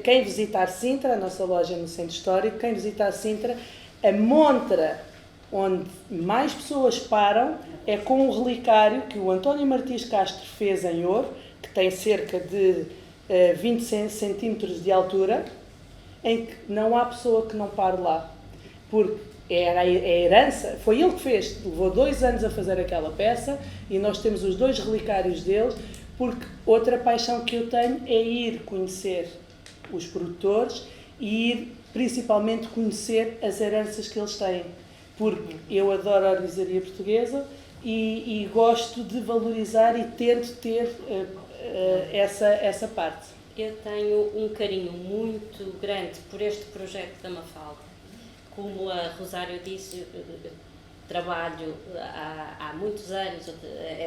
quem visitar Sintra, a nossa loja no Centro Histórico, quem visitar Sintra, a montra onde mais pessoas param é com um relicário que o António Martins Castro fez em ouro, que tem cerca de 20 centímetros de altura, em que não há pessoa que não pare lá. Porque era a herança, foi ele que fez, levou 2 anos a fazer aquela peça e nós temos os 2 relicários dele, porque outra paixão que eu tenho é ir conhecer os produtores e ir principalmente conhecer as heranças que eles têm, porque eu adoro a orivesaria portuguesa e gosto de valorizar e tento ter essa parte. Eu tenho um carinho muito grande por este projeto da Mafalda. Como a Rosário disse, trabalho há muitos anos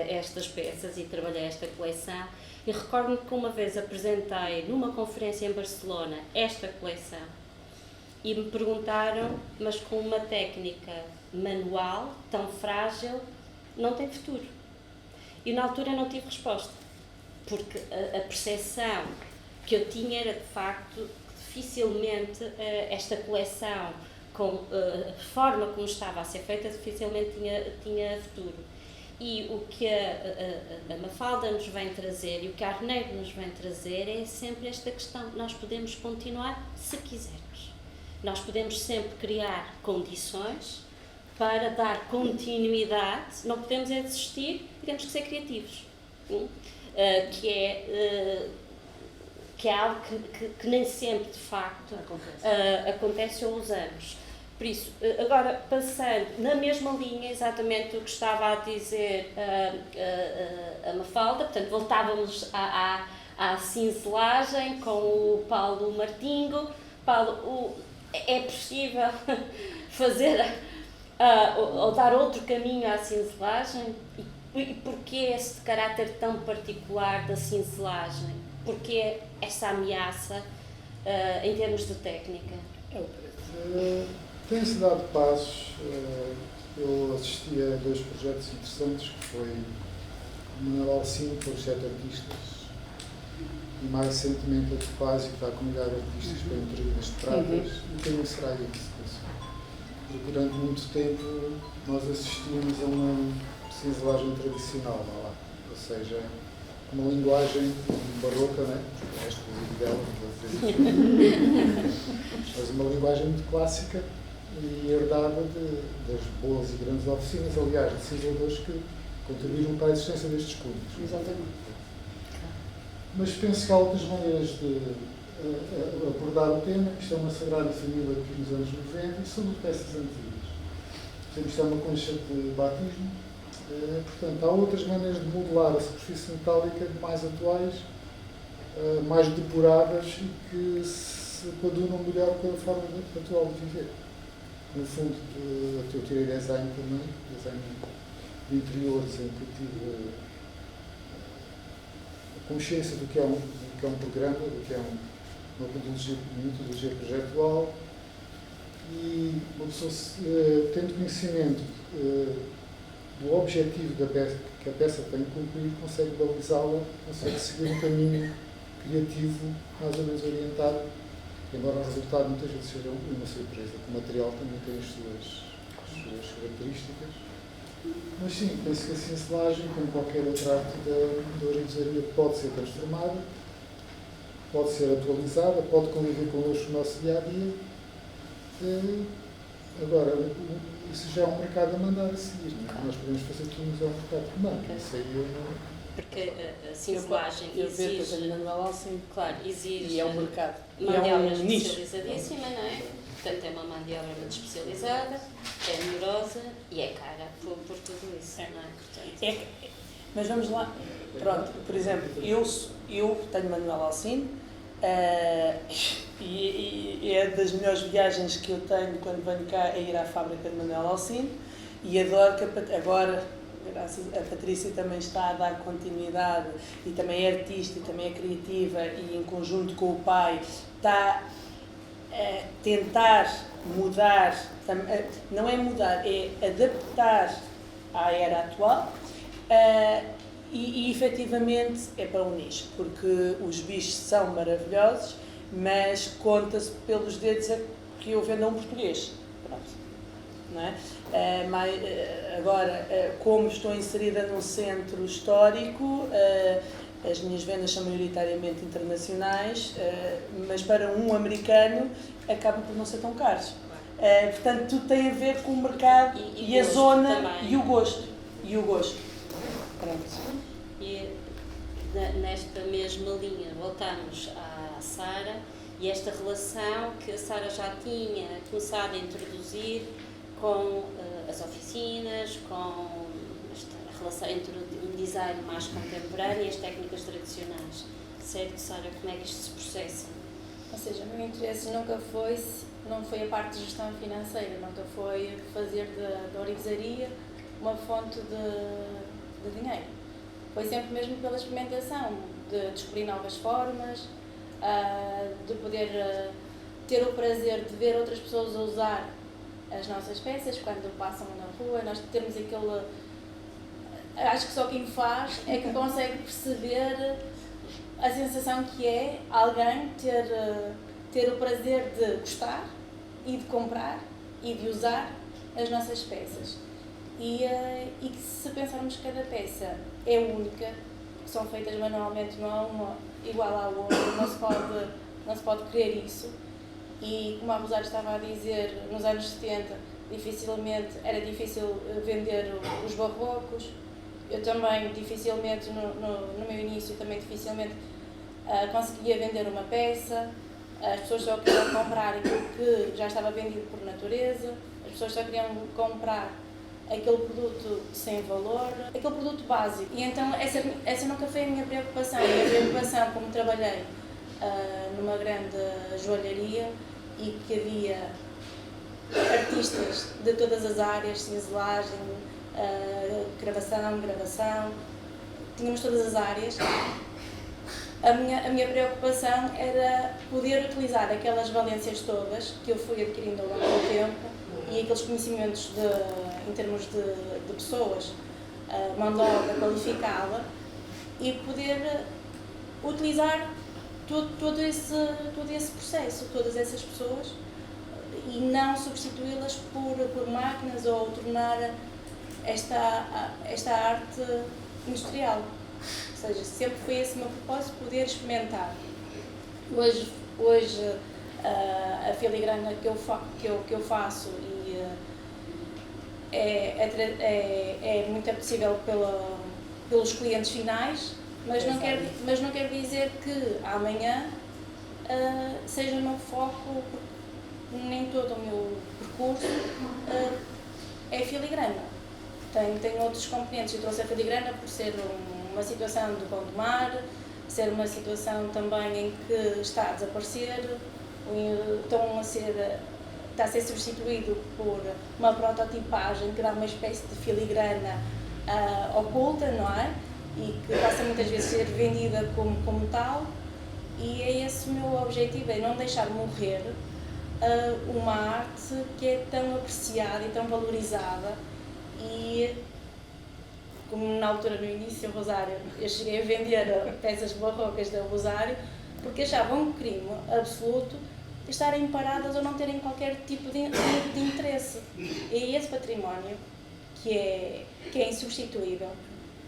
estas peças e trabalhei esta coleção. E recordo-me que uma vez apresentei numa conferência em Barcelona esta coleção e me perguntaram, mas com uma técnica manual tão frágil, não tem futuro. E na altura não tive resposta, porque a percepção que eu tinha era de facto que dificilmente esta coleção, com a forma como estava a ser feita, dificilmente tinha futuro. E o que a Mafalda nos vem trazer e o que a Arneiro nos vem trazer é sempre esta questão: nós podemos continuar se quisermos. Nós podemos sempre criar condições para dar continuidade, não podemos desistir e temos que ser criativos. Que é algo que nem sempre, de facto, acontece ou usamos. Por isso, agora, passando na mesma linha, exatamente o que estava a dizer a Mafalda, portanto, voltávamos à cinzelagem com o Paulo Martingo. Paulo, é possível fazer ou dar outro caminho à cinzelagem? E porquê esse caráter tão particular da cinzelagem? Porquê essa ameaça em termos de técnica? Tem-se dado passos. Eu assisti a 2 projetos interessantes, que foi o Manuel Alcim, projeto Artistas, e mais recentemente a Topázio, que está a comunidade de artistas para entregas de pratas, e também será isso. Porque durante muito tempo nós assistimos a uma cinzelagem tradicional, ou seja, uma linguagem barroca, né? É exclusivo dela, mas uma linguagem muito clássica e herdada das boas e grandes oficinas, aliás, de cinzeladores que contribuíram para a existência destes clubes. Exatamente. Mas penso que há outras maneiras de abordar o tema. Isto é uma sagrada família aqui nos anos 90 e são peças antigas. Portanto, isto é uma concha de batismo. Portanto, há outras maneiras de modelar a superfície metálica mais atuais, mais depuradas e que se coadunam melhor com a forma atual de viver. No fundo, eu tirei design também, design de interiores, em que tive a consciência do que é um programa, do que é uma metodologia projetual, e uma pessoa, tendo conhecimento do objetivo que a peça tem que cumprir, consegue balizá-la, consegue seguir um caminho criativo mais ou menos orientado, embora o resultado muitas vezes seja uma surpresa, que o material também tem as suas características. Mas sim, penso que a cinzelagem, como qualquer outra arte da orivesaria, pode ser transformada, pode ser atualizada, pode conviver connosco no nosso dia-a-dia. Agora, isso já é um mercado a mandar a seguir, não é? Nós podemos fazer tudo, mas é um mercado que manda. Isso aí eu não... Porque a cinzelagem exige, Manuel Alcim, claro, exige e é um mercado, mão de obra nicho. especializadíssima, não é? Portanto, é uma mão de obra muito especializada, é numerosa e é cara por tudo isso, não é? Portanto, Mas vamos lá, pronto, por exemplo, eu tenho Manuel Alcim, e é das melhores viagens que eu tenho quando venho cá a ir à fábrica de Manuel Alcim, e adoro que agora, graças a Patrícia, também está a dar continuidade e também é artista e também é criativa e em conjunto com o pai está a tentar mudar, não é mudar, é adaptar à era atual. E efetivamente é para um nicho, porque os bichos são maravilhosos, mas conta-se pelos dedos que eu vendo a um português. Pronto. Não é? Agora, como estou inserida num centro histórico, as minhas vendas são maioritariamente internacionais, mas para um americano acabam por não ser tão caros. Portanto, tudo tem a ver com o mercado e a zona também. E o gosto. Pronto. E nesta mesma linha voltamos à Sara e esta relação que a Sara já tinha começado a introduzir com as oficinas, com esta relação entre um design mais contemporâneo e as técnicas tradicionais. Certo, Sara, como é que isto se processa? Ou seja, o meu interesse não foi a parte de gestão financeira, nunca foi fazer da orivesaria uma fonte de dinheiro. Foi sempre mesmo pela experimentação, de descobrir novas formas, de poder ter o prazer de ver outras pessoas a usar as nossas peças quando passam na rua. Nós temos aquele... Acho que só quem faz é que consegue perceber a sensação que é alguém ter o prazer de gostar e de comprar e de usar as nossas peças. E que se pensarmos que cada peça é única, que são feitas manualmente, não há uma igual à outra, não se pode querer isso. E como a Rosário estava a dizer, nos anos 70 era difícil vender os barrocos. Eu também dificilmente, no meu início, também dificilmente conseguia vender uma peça. As pessoas só queriam comprar aquilo que já estava vendido por natureza, as pessoas só queriam comprar aquele produto sem valor, aquele produto básico. E então essa nunca foi a minha preocupação. A minha preocupação, como trabalhei numa grande joalharia e que havia artistas de todas as áreas, cinzelagem, gravação, tínhamos todas as áreas. A minha preocupação era poder utilizar aquelas valências todas que eu fui adquirindo ao longo do tempo e aqueles conhecimentos em termos de pessoas, mão de obra qualificada, e poder utilizar todo esse processo, todas essas pessoas, e não substituí-las por máquinas ou tornar esta arte industrial. Ou seja, sempre foi esse o meu propósito, poder experimentar. Hoje a filigrana que eu faço é muito apetecível pelos clientes finais, mas não quer dizer que amanhã seja o meu foco, porque nem todo o meu percurso é filigrana. Tem outros componentes. Eu trouxe a filigrana por ser uma situação de Gondomar, ser uma situação também em que está a desaparecer, está a ser substituído por uma prototipagem que dá uma espécie de filigrana oculta, não é? E que passa muitas vezes a ser vendida como tal, e é esse o meu objetivo, é não deixar morrer uma arte que é tão apreciada e tão valorizada. E como na altura, no início, Rosário, eu cheguei a vender peças barrocas da Rosário porque achavam um crime absoluto estarem paradas ou não terem qualquer tipo de interesse. E é esse património que é insubstituível,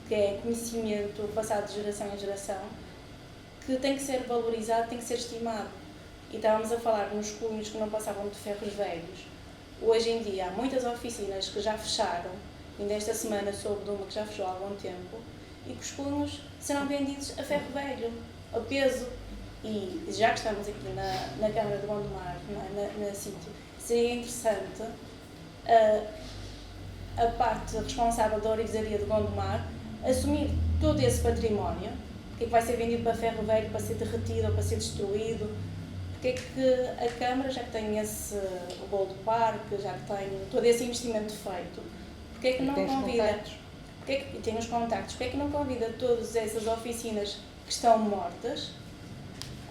que é conhecimento passado de geração em geração, que tem que ser valorizado, tem que ser estimado. E estávamos a falar nos cunhos que não passavam de ferros velhos. Hoje em dia há muitas oficinas que já fecharam, ainda esta semana soube de uma que já fechou há algum tempo, e que os cunhos serão vendidos a ferro velho, a peso. E já que estamos aqui na Câmara de Gondomar, na sítio, seria interessante a parte responsável da orivesaria de Gondomar assumir todo esse património, porque é que vai ser vendido para ferro velho, para ser derretido ou para ser destruído. Porque é que a Câmara, já que tem o Gold Park, já que tem todo esse investimento feito, porque é que não convida, e tem os contactos, porque é que não convida todas essas oficinas que estão mortas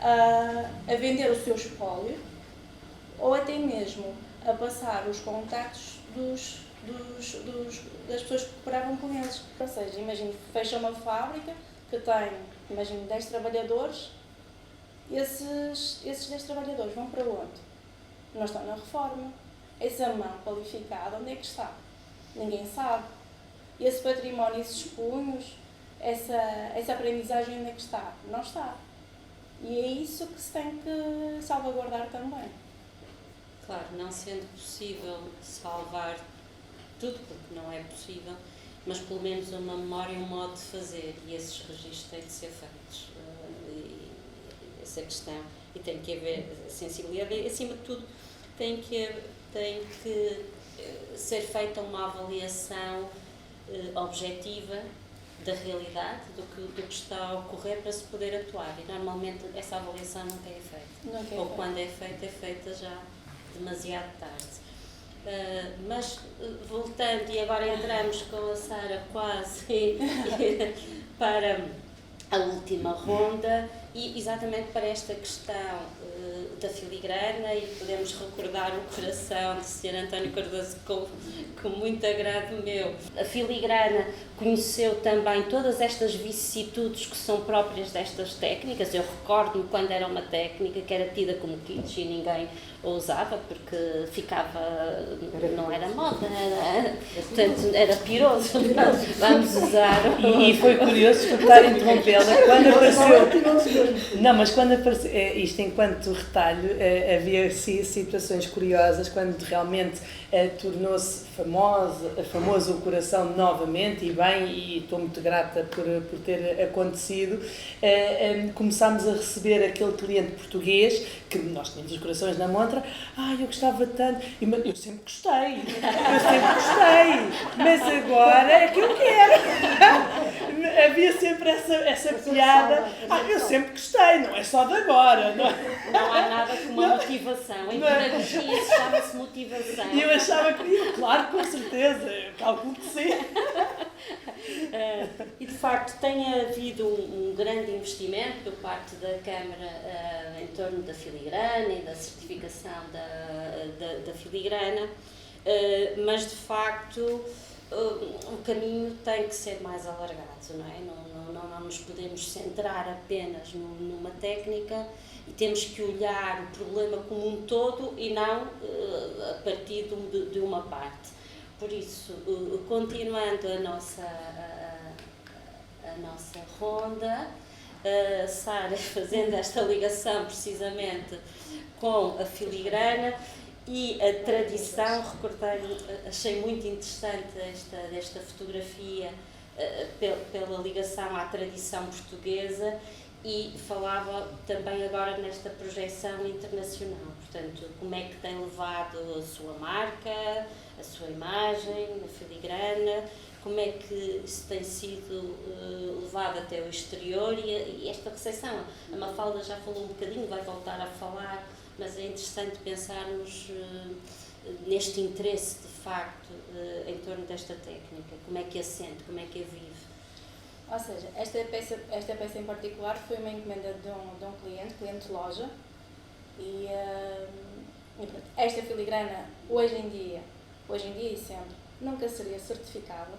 a vender o seu espólio, ou até mesmo a passar os contactos das pessoas que cooperavam com eles. Ou seja, imagine, fecha uma fábrica que tem, imagine, 10 trabalhadores. Esses 10 trabalhadores vão para onde? Não estão na reforma. Essa mão qualificada, onde é que está? Ninguém sabe. Esse património, esses punhos, essa aprendizagem, onde é que está? Não está. E é isso que se tem que salvaguardar também. Claro, não sendo possível salvar tudo, porque não é possível, mas pelo menos uma memória, um modo de fazer, e esses registros têm de ser feitos. Essa questão, e tem que haver sensibilidade, e acima de tudo tem que ser feita uma avaliação objetiva da realidade, do que está a ocorrer para se poder atuar, e normalmente essa avaliação nunca é feita, ou quando é feita já demasiado tarde. Mas voltando, e agora entramos com a Sara quase para a última ronda, e exatamente para esta questão da filigrana, e podemos recordar o coração do Sr. António Cardoso com muito agrado meu. A filigrana conheceu também todas estas vicissitudes que são próprias destas técnicas. Eu recordo-me quando era uma técnica que era tida como kitsch e ninguém a usava porque ficava, não era moda, portanto era piroso. Vamos usar. E foi curioso, escutar a interrompê-la, quando apareceu. Não, mas quando apareceu, isto enquanto retalho, havia situações curiosas quando realmente tornou-se famoso o coração novamente, e bem, e estou muito grata por ter acontecido. Começámos a receber aquele cliente português, que nós tínhamos os corações na montra, eu gostava tanto, eu sempre gostei, mas agora é que eu quero. Havia sempre essa piada, eu sempre gostei, não é só de agora. Não há nada como a motivação, em pedagogia isso chama-se motivação. E eu achava que, claro, com certeza, eu calculo que sim. E de facto tem havido um grande investimento por parte da Câmara em torno da filigrana e da certificação da filigrana, mas de facto o caminho tem que ser mais alargado, não é? Não nos podemos centrar apenas numa técnica, e temos que olhar o problema como um todo e não a partir de uma parte. Por isso, continuando a nossa ronda, Sara fazendo esta ligação precisamente com a filigrana e a tradição, achei muito interessante esta fotografia pela ligação à tradição portuguesa, e falava também agora nesta projeção internacional, portanto, como é que tem levado a sua marca, a sua imagem na filigrana, como é que isso tem sido levado até o exterior, e esta recepção. A Mafalda já falou um bocadinho, vai voltar a falar, mas é interessante pensarmos neste interesse, de facto, em torno desta técnica, como é que a sente, como é que a vive. Ou seja, esta peça em particular foi uma encomenda de um cliente de loja, e esta filigrana hoje em dia e sempre, nunca seria certificada,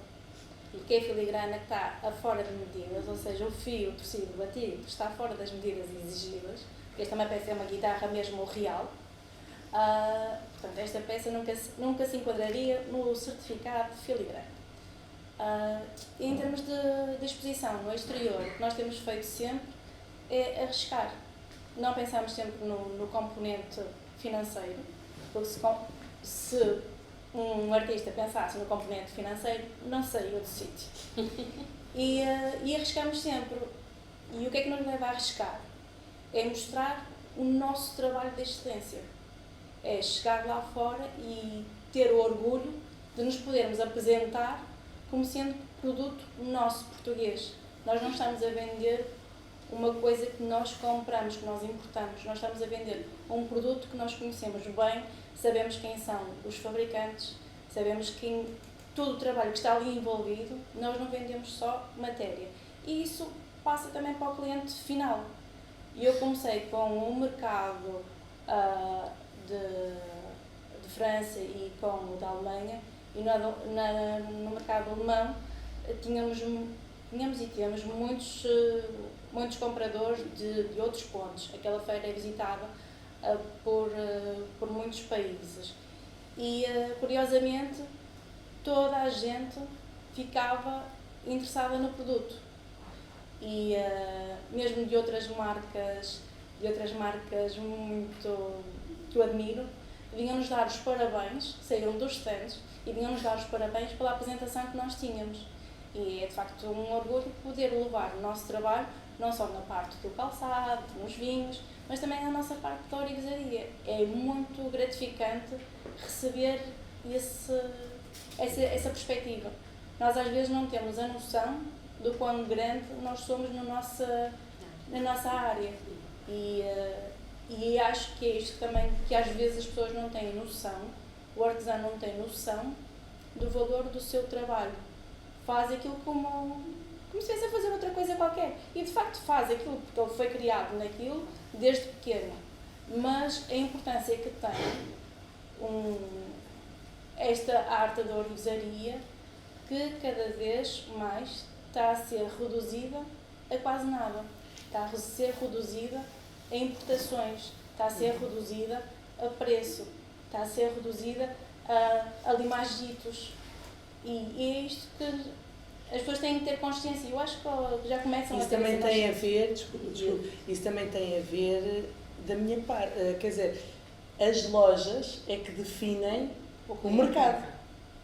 porque a filigrana está fora de medidas, ou seja, o fio, o tecido batido está fora das medidas exigidas, porque esta é uma peça, é uma guitarra mesmo real. Portanto, esta peça nunca se enquadraria no certificado de filigrana. Em termos de exposição no exterior, o que nós temos feito sempre é arriscar. Não pensamos sempre no componente financeiro, porque se um artista pensasse no componente financeiro, não saiu do sítio. E arriscamos sempre. E o que é que nos leva a arriscar? É mostrar o nosso trabalho de excelência. É chegar lá fora e ter o orgulho de nos podermos apresentar como sendo produto nosso, português. Nós não estamos a vender uma coisa que nós compramos, que nós importamos. Nós estamos a vender um produto que nós conhecemos bem, sabemos quem são os fabricantes, sabemos todo o trabalho que está ali envolvido. Nós não vendemos só matéria. E isso passa também para o cliente final. E eu comecei com um mercado de França e com o da Alemanha, e no mercado alemão tínhamos e temos muitos compradores de outros pontos. Aquela feira é visitada por muitos países, e curiosamente toda a gente ficava interessada no produto, e mesmo de outras marcas muito que eu admiro, vinham-nos dar os parabéns, saíram dos stands e vinham-nos dar os parabéns pela apresentação que nós tínhamos. E é de facto um orgulho poder levar o nosso trabalho, não só na parte do calçado, nos vinhos, mas também na nossa parte da orivesaria. É muito gratificante receber essa perspectiva. Nós às vezes não temos a noção do quão grande nós somos na nossa área. E acho que é isto também que às vezes as pessoas não têm noção, o artesão não tem noção do valor do seu trabalho. Faz aquilo como se estivesse a fazer outra coisa qualquer. E de facto faz aquilo porque ele foi criado naquilo desde pequeno. Mas a importância que tem esta arte da orivesaria, que cada vez mais está a ser reduzida a quase nada. Está a ser reduzida a importações, está a ser reduzida a preço, está a ser reduzida a limagitos. E é isto que as pessoas têm que ter consciência. Eu acho que já começam isso a ter também essa tem a consciência. ver, desculpe, isso também tem a ver da minha parte, quer dizer, as lojas é que definem o mercado,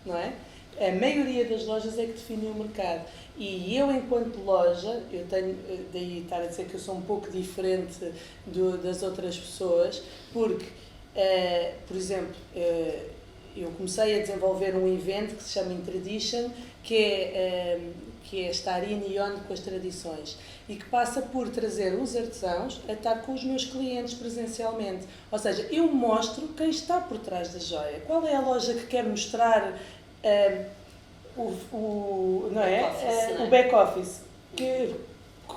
não é? A maioria das lojas é que definem o mercado. E eu, enquanto loja, eu tenho, daí estar a dizer que eu sou um pouco diferente das outras pessoas, porque, por exemplo, eu comecei a desenvolver um evento que se chama Intradition, que é estar in e on com as tradições, e que passa por trazer os artesãos a estar com os meus clientes presencialmente. Ou seja, eu mostro quem está por trás da joia. Qual é a loja que quer mostrar o back-office? Que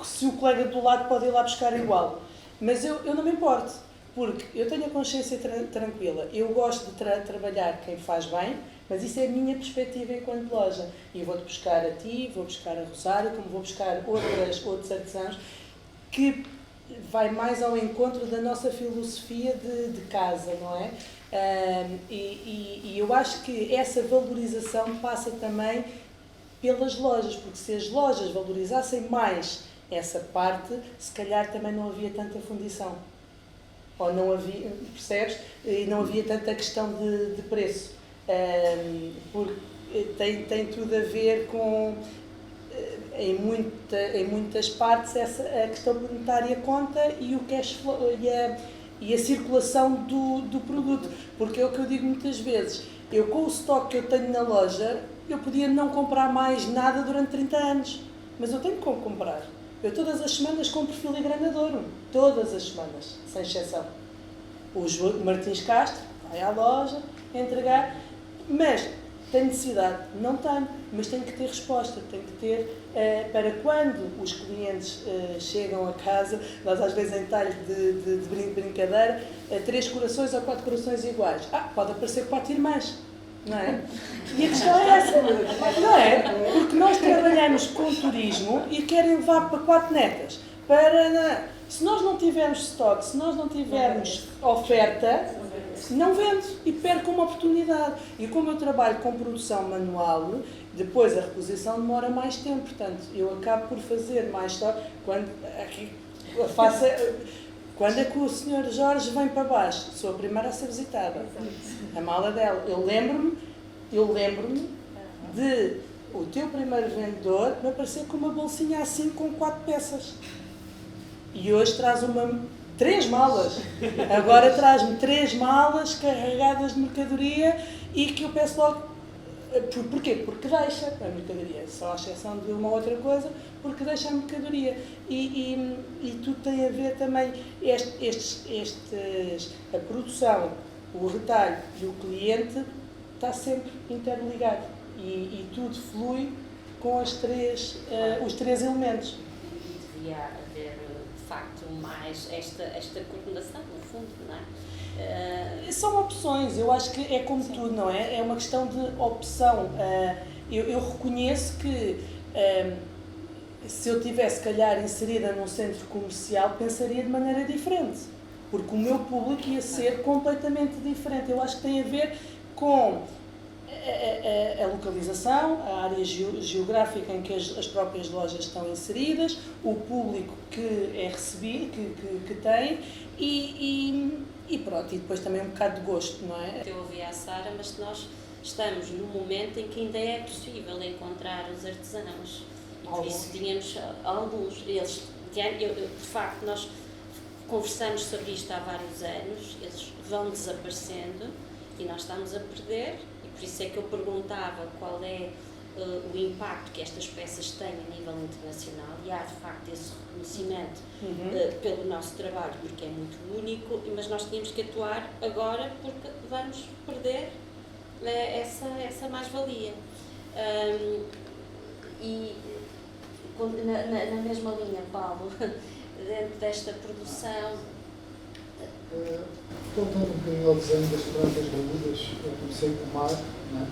se o colega do lado pode ir lá buscar igual. Mas eu não me importo, porque eu tenho a consciência tranquila. Eu gosto de trabalhar quem faz bem, mas isso é a minha perspectiva enquanto loja. E eu vou-te buscar a ti, vou buscar a Rosário, como vou buscar outros artesãos, que vai mais ao encontro da nossa filosofia de casa, não é? E eu acho que essa valorização passa também pelas lojas, porque se as lojas valorizassem mais essa parte, se calhar também não havia tanta fundição. Ou não havia, percebes? E não havia tanta questão de preço. Porque tem tudo a ver com, em muitas partes, a questão monetária conta e o cash flow, e a circulação do produto. Porque é o que eu digo muitas vezes, eu com o estoque que eu tenho na loja, eu podia não comprar mais nada durante 30 anos, mas eu tenho como comprar. Eu todas as semanas compro filigrana de ouro, todas as semanas, sem exceção. O Martins Castro vai à loja entregar, mas tem necessidade? Não tenho, mas tenho que ter resposta, tenho que ter, para quando os clientes chegam a casa, nós às vezes em talho de brincadeira, 3 corações ou 4 corações iguais. Pode aparecer 4 irmãs, não é? E a questão é essa, não é? Porque nós trabalhamos com turismo e querem levar para 4 netas. Se nós não tivermos estoque, se nós não tivermos oferta, não vendo e perco uma oportunidade. E como eu trabalho com produção manual, depois a reposição demora mais tempo, portanto, eu acabo por fazer mais estoque. Quando é que o Sr. Jorge vem para baixo? Sou a primeira a ser visitada. A mala dela. Eu lembro-me de o teu primeiro vendedor me aparecer com uma bolsinha assim com 4 peças. E hoje traz 3 malas. Agora traz-me 3 malas carregadas de mercadoria e que eu peço logo. Porquê? Porque deixa a mercadoria. Só à exceção de uma outra coisa, porque deixa a mercadoria. E tudo tem a ver também, a produção, o retalho e o cliente está sempre interligado. E tudo flui com os 3 elementos. Devia haver, de facto, mais esta coordenação, no fundo, não é? São opções, eu acho que é como Sim. tudo, não é? É uma questão de opção. Eu reconheço que se eu tivesse, se calhar, inserida num centro comercial, pensaria de maneira diferente, porque o meu público ia ser completamente diferente. Eu acho que tem a ver com a localização, a área geográfica em que as próprias lojas estão inseridas, o público que é recebido, que tem, e E pronto, e depois também um bocado de gosto, não é? Eu ouvi a Sara, mas nós estamos num momento em que ainda é possível encontrar os artesãos. E por isso tínhamos alguns. Eles, de facto, nós conversamos sobre isto há vários anos, eles vão desaparecendo e nós estamos a perder, e por isso é que eu perguntava qual é o impacto que estas peças têm a nível internacional, e há de facto esse reconhecimento pelo nosso trabalho, porque é muito único, mas nós tínhamos que atuar agora porque vamos perder essa mais-valia. E na mesma linha, Paulo, dentro desta produção. Voltando um bocadinho ao desenho das plantas gaúdas, eu comecei com o mar, né?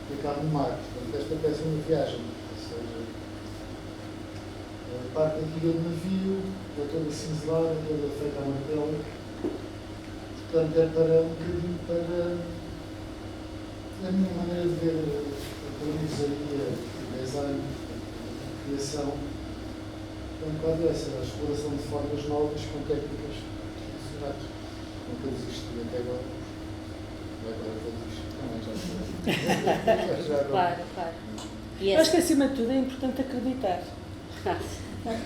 Ficar no mar. Portanto, esta peça é uma viagem, ou seja, a parte aqui do navio é toda cinzelada, toda feita a martelo. Portanto, é para um bocadinho para a minha maneira de ver a colorizaria, o design, a criação. É um bocado essa, a exploração de formas novas com técnicas tradicionais. Nunca existia até agora. Agora todos isto. Claro. Eu acho que acima de tudo é importante acreditar.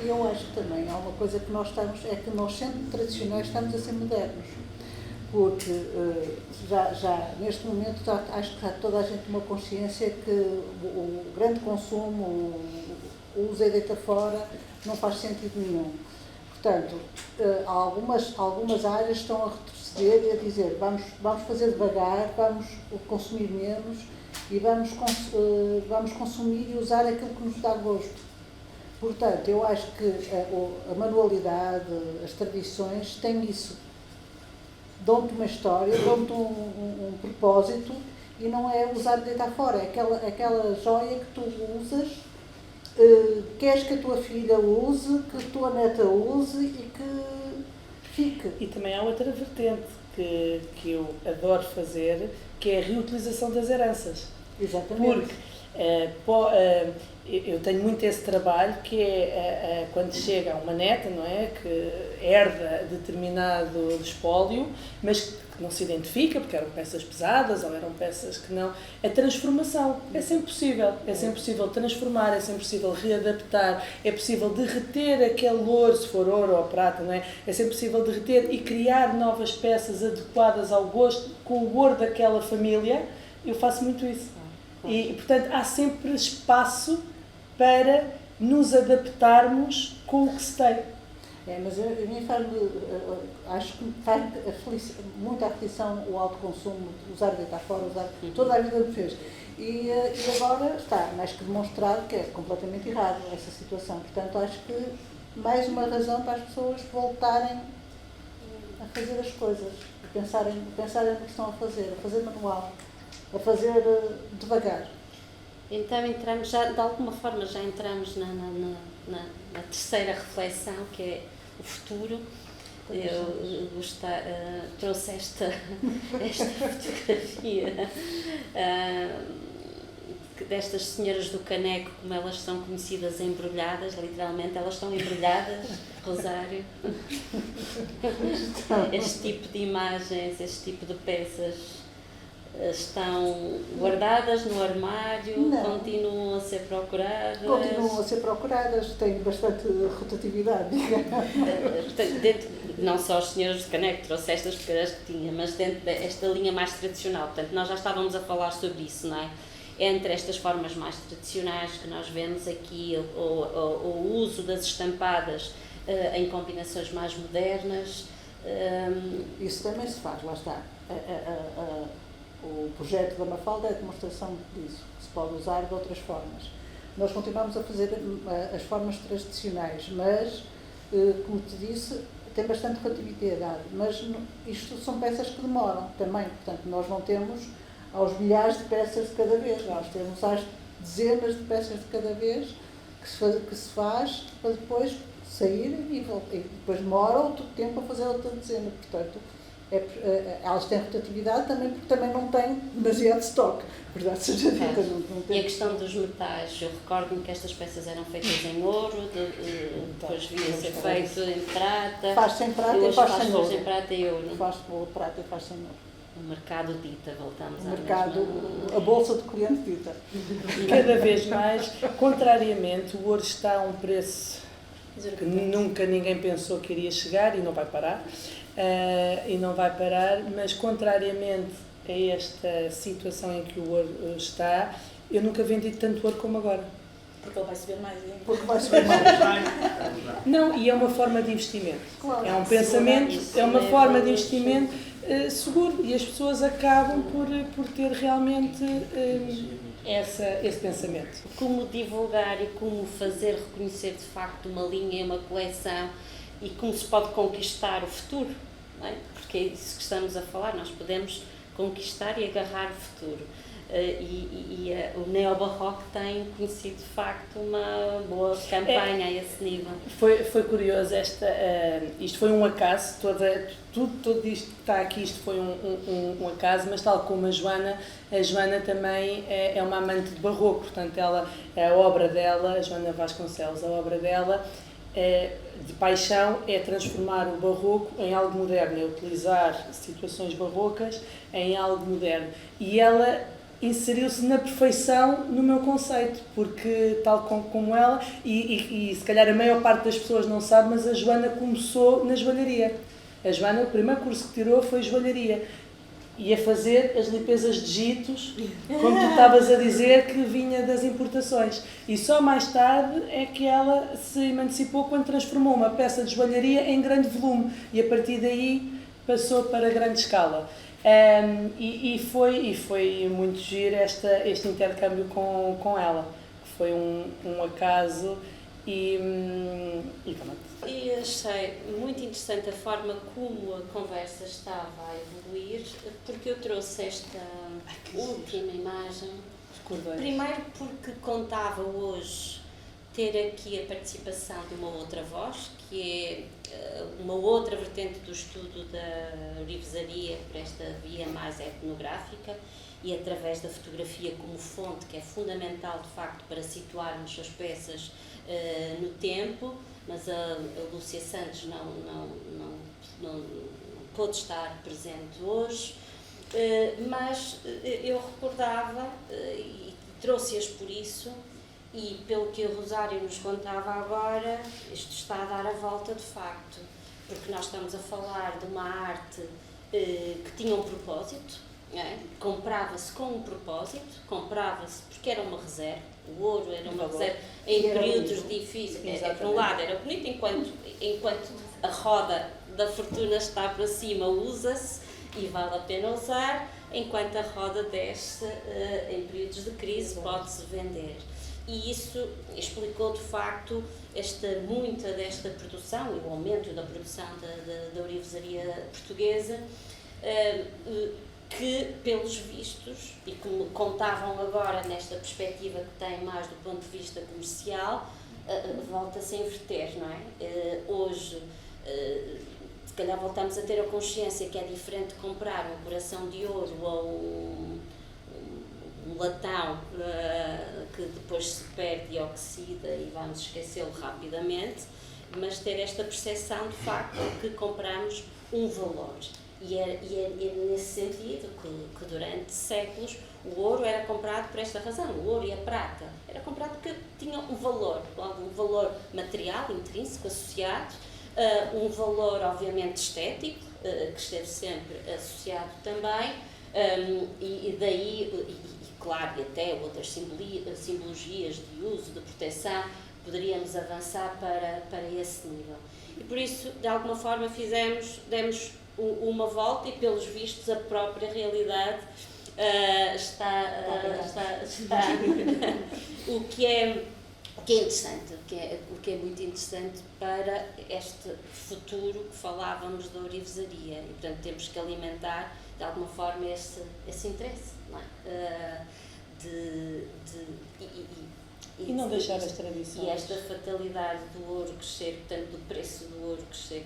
Eu acho que também há uma coisa que nós estamos, é que nós sendo tradicionais estamos a ser modernos. Porque já neste momento acho que já toda a gente tem uma consciência que o grande consumo, o usa e deita fora, não faz sentido nenhum. Portanto, algumas áreas estão a retroceder e a dizer vamos fazer devagar, vamos consumir menos e vamos consumir e usar aquilo que nos dá gosto. Portanto, eu acho que a manualidade, as tradições têm isso. Dão-te uma história, dão-te um propósito e não é usar e deitar fora, é aquela joia que tu usas, queres que a tua filha use, que a tua neta use e que fique. E também há outra vertente que eu adoro fazer, que é a reutilização das heranças. Exatamente. Porque eu tenho muito esse trabalho, que é quando chega uma neta, não é, que herda determinado espólio, mas que não se identifica, porque eram peças pesadas ou eram peças que não... A transformação é sempre possível transformar, é sempre possível readaptar, é possível derreter aquele ouro, se for ouro ou prata, não é? É sempre possível derreter e criar novas peças adequadas ao gosto, com o ouro daquela família. Eu faço muito isso. E, portanto, há sempre espaço para nos adaptarmos com o que se tem. Mas a mim acho que faz muita aflição o autoconsumo, usar e deitar fora, usar toda a vida me fez. E agora está mais que demonstrado que é completamente errado essa situação. Portanto, acho que mais uma razão para as pessoas voltarem a fazer as coisas, a pensarem no que estão a fazer manual, a fazer devagar. Então entramos, de alguma forma já entramos na terceira reflexão, que é o futuro. Eu trouxe esta fotografia destas senhoras do caneco, como elas são conhecidas, embrulhadas, literalmente, elas estão embrulhadas, Rosário. Este tipo de imagens, este tipo de peças estão guardadas no armário? Não. Continuam a ser procuradas? Continuam a ser procuradas, têm bastante rotatividade. Não só as senhoras de caneco trouxeste as pequenas que tinha, mas dentro desta linha mais tradicional. Portanto, nós já estávamos a falar sobre isso, não é? Entre estas formas mais tradicionais que nós vemos aqui, o uso das estampadas em combinações mais modernas. Isso também se faz, lá está. O projeto da Mafalda é a demonstração disso, que se pode usar de outras formas. Nós continuamos a fazer as formas tradicionais, mas, como te disse, tem bastante rotatividade, mas isto são peças que demoram também, portanto nós não temos aos milhares de peças de cada vez, nós temos às dezenas de peças de cada vez que se faz para depois sair e depois demora outro tempo a fazer outra dezena, portanto Elas têm rotatividade também porque também não têm demasiado estoque, verdade seja dita. Claro. Não E tem... a questão dos metais, eu recordo-me que estas peças eram feitas em ouro, depois devia ser feito em prata. Faz-se em prata e faz-se em ouro. Em prata e ouro. Faz-se prata e faz-se em ouro. O mercado dita, voltamos O à mercado, mesma... a bolsa de cliente dita. E cada vez mais, contrariamente, o ouro está a um preço que nunca ninguém pensou que iria chegar e não vai parar. Mas contrariamente a esta situação em que o ouro está, eu nunca vendi tanto ouro como agora. Porque ele vai subir mais ainda. Porque vai subir mais. Não, e é uma forma de investimento. Claro. É um pensamento, é uma forma de investimento seguro e as pessoas acabam por ter realmente esse pensamento. Como divulgar e como fazer reconhecer de facto uma linha e uma coleção e como se pode conquistar o futuro, não é? Porque é isso que estamos a falar, nós podemos conquistar e agarrar o futuro. O neobarroco tem conhecido de facto uma boa campanha a esse nível. Foi curioso, isto foi um acaso, tudo isto que está aqui, isto foi um acaso, mas tal como a Joana também é uma amante de barroco, portanto a obra dela, a Joana Vasconcelos, a obra dela de paixão é transformar o barroco em algo moderno, é utilizar situações barrocas em algo moderno. E ela inseriu-se na perfeição no meu conceito, porque tal como ela, e se calhar a maior parte das pessoas não sabe, mas a Joana começou na joalharia. A Joana, o primeiro curso que tirou foi joalharia. E a fazer as limpezas de gitos, como tu estavas a dizer, que vinha das importações. E só mais tarde é que ela se emancipou quando transformou uma peça de joalharia em grande volume. E a partir daí passou para grande escala. E foi muito giro este intercâmbio com ela, que foi um acaso e pronto. E achei muito interessante a forma como a conversa estava a evoluir, porque eu trouxe esta última imagem. Primeiro porque contava hoje ter aqui a participação de uma outra voz, que é uma outra vertente do estudo da ourivesaria por esta via mais etnográfica e através da fotografia como fonte, que é fundamental de facto para situarmos as peças no tempo, mas a Lúcia Santos não pôde estar presente hoje, mas eu recordava e trouxe-as por isso. E pelo que a Rosário nos contava agora, isto está a dar a volta de facto, porque nós estamos a falar de uma arte que tinha um propósito, comprava-se com um propósito, comprava-se porque era uma reserva, o ouro era uma reserva em períodos difíceis. Por um lado era bonito, enquanto a roda da fortuna está para cima, usa-se e vale a pena usar, enquanto a roda desce, em períodos de crise, pode-se vender. E isso explicou, de facto, muita desta produção e o aumento da produção da ourivesaria portuguesa, que, pelos vistos, e como contavam agora nesta perspectiva que tem mais do ponto de vista comercial, volta-se a inverter, não é? Hoje, se calhar voltamos a ter a consciência que é diferente comprar um coração de ouro ou um latão que depois se perde e oxida e vamos esquecê-lo rapidamente, mas ter esta percepção de facto que compramos um valor. E é nesse sentido que durante séculos o ouro era comprado por esta razão, o ouro e a prata. Era comprado porque tinha um valor material, intrínseco, associado, um valor obviamente estético, que esteve sempre associado também, e daí... Claro, e até outras simbologias de uso, de proteção, poderíamos avançar para esse nível. E por isso, de alguma forma, demos uma volta e, pelos vistos, a própria realidade está o que é interessante, o que é muito interessante para este futuro que falávamos da ourivesaria. E, portanto, temos que alimentar, de alguma forma, esse interesse. Não é? E não deixar as tradições. E esta fatalidade do ouro crescer, portanto, do preço do ouro crescer,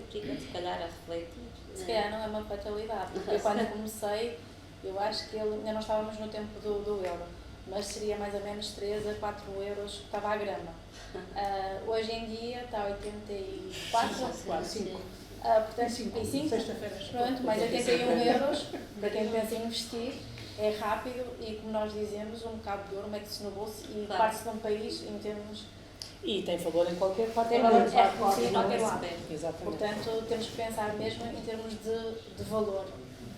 obriga-te, se calhar, a refletir. Se calhar não é uma fatalidade, porque eu, quando comecei, eu acho que ainda não estávamos no tempo do euro, mas seria mais ou menos 3 a 4 euros que estava a grama. Hoje em dia está a 84, 5. portanto, 5, Sexta-feira. pronto, mais 81 euros, para quem pensa em investir, é rápido e, como nós dizemos, um bocado de ouro mete-se no bolso e Claro. parte-se de um país em termos... E tem valor em qualquer parte Tem do valor, mundo. é reconhecido em qualquer lado. Exatamente. Portanto, temos que pensar mesmo em termos de valor.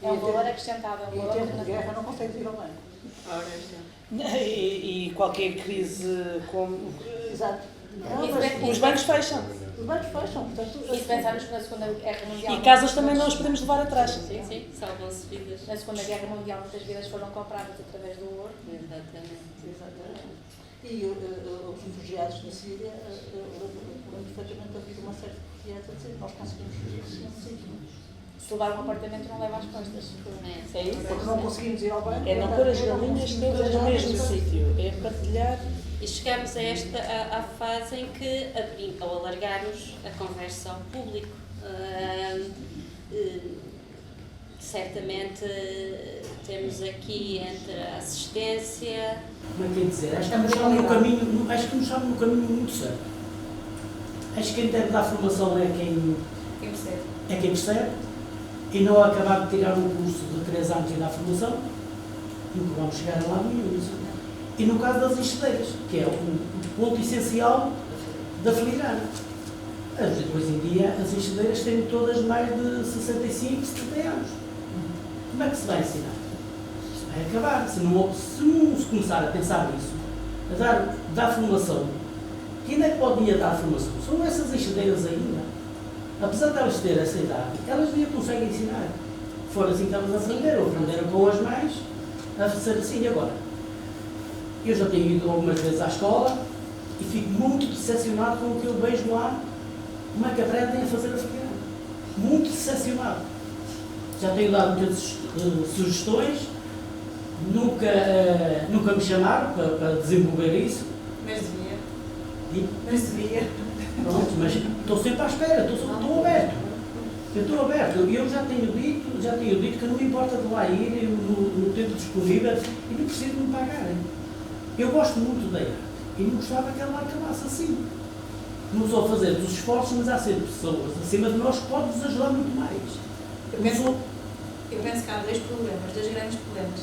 É um valor acrescentado, é um Em valor tempo de guerra não consegues ir ao banco. E qualquer crise como... Exato. Os bancos fecham. Os bancos fecham, portanto... E se pensarmos que na Segunda Guerra Mundial... E casas também não os podemos levar atrás. Sim, salvam-se vidas. Na Segunda Guerra Mundial muitas vidas foram compradas através do ouro. Exatamente. E os refugiados na Síria, eu lembro perfeitamente de haver uma série de refugiados a dizer nós conseguimos fugir sem um sítio. Se levar um apartamento não leva às costas. É isso? Porque não conseguimos ir ao banco. É não pôr as galinhas todas no mesmo sítio. É partilhar. E chegamos à fase em que ao alargarmos a conversa ao público. Certamente temos aqui entre a assistência. Como é que é dizer? Acho que nos estamos no caminho muito certo. Acho que quem deve dar formação é quem percebe e não acabar de tirar um curso de 3 anos e dar formação, nunca vamos chegar a lá nenhum. E no caso das enxadeiras, que é o ponto essencial da filigrana. Hoje em dia as enxadeiras têm todas mais de 65, 70 anos. Como é que se vai ensinar? Isto vai acabar. Se não se começar a pensar nisso, a dar formação, quem é que pode ir a dar formação? São essas enxadeiras ainda. Apesar de elas terem essa idade, elas ainda conseguem ensinar. Foram assim que elas aprenderam com as mães a ser assim agora. Eu já tenho ido algumas vezes à escola e fico muito decepcionado com o que eu vejo lá, como é que aprendem a fazer a filigrana. Muito decepcionado. Já tenho dado muitas sugestões, nunca me chamaram para desenvolver isso. Mas devia. E, Mas devia. pronto, mas estou sempre à espera, estou aberto. Eu estou aberto. Eu já tenho dito que não me importa de lá ir no tempo disponível e não preciso de me pagarem. Eu gosto muito da arte e não gostava que ela acabasse assim. Não só fazer os esforços, mas há sempre pessoas acima de nós que podem nos ajudar muito mais. Eu penso que há dois grandes problemas.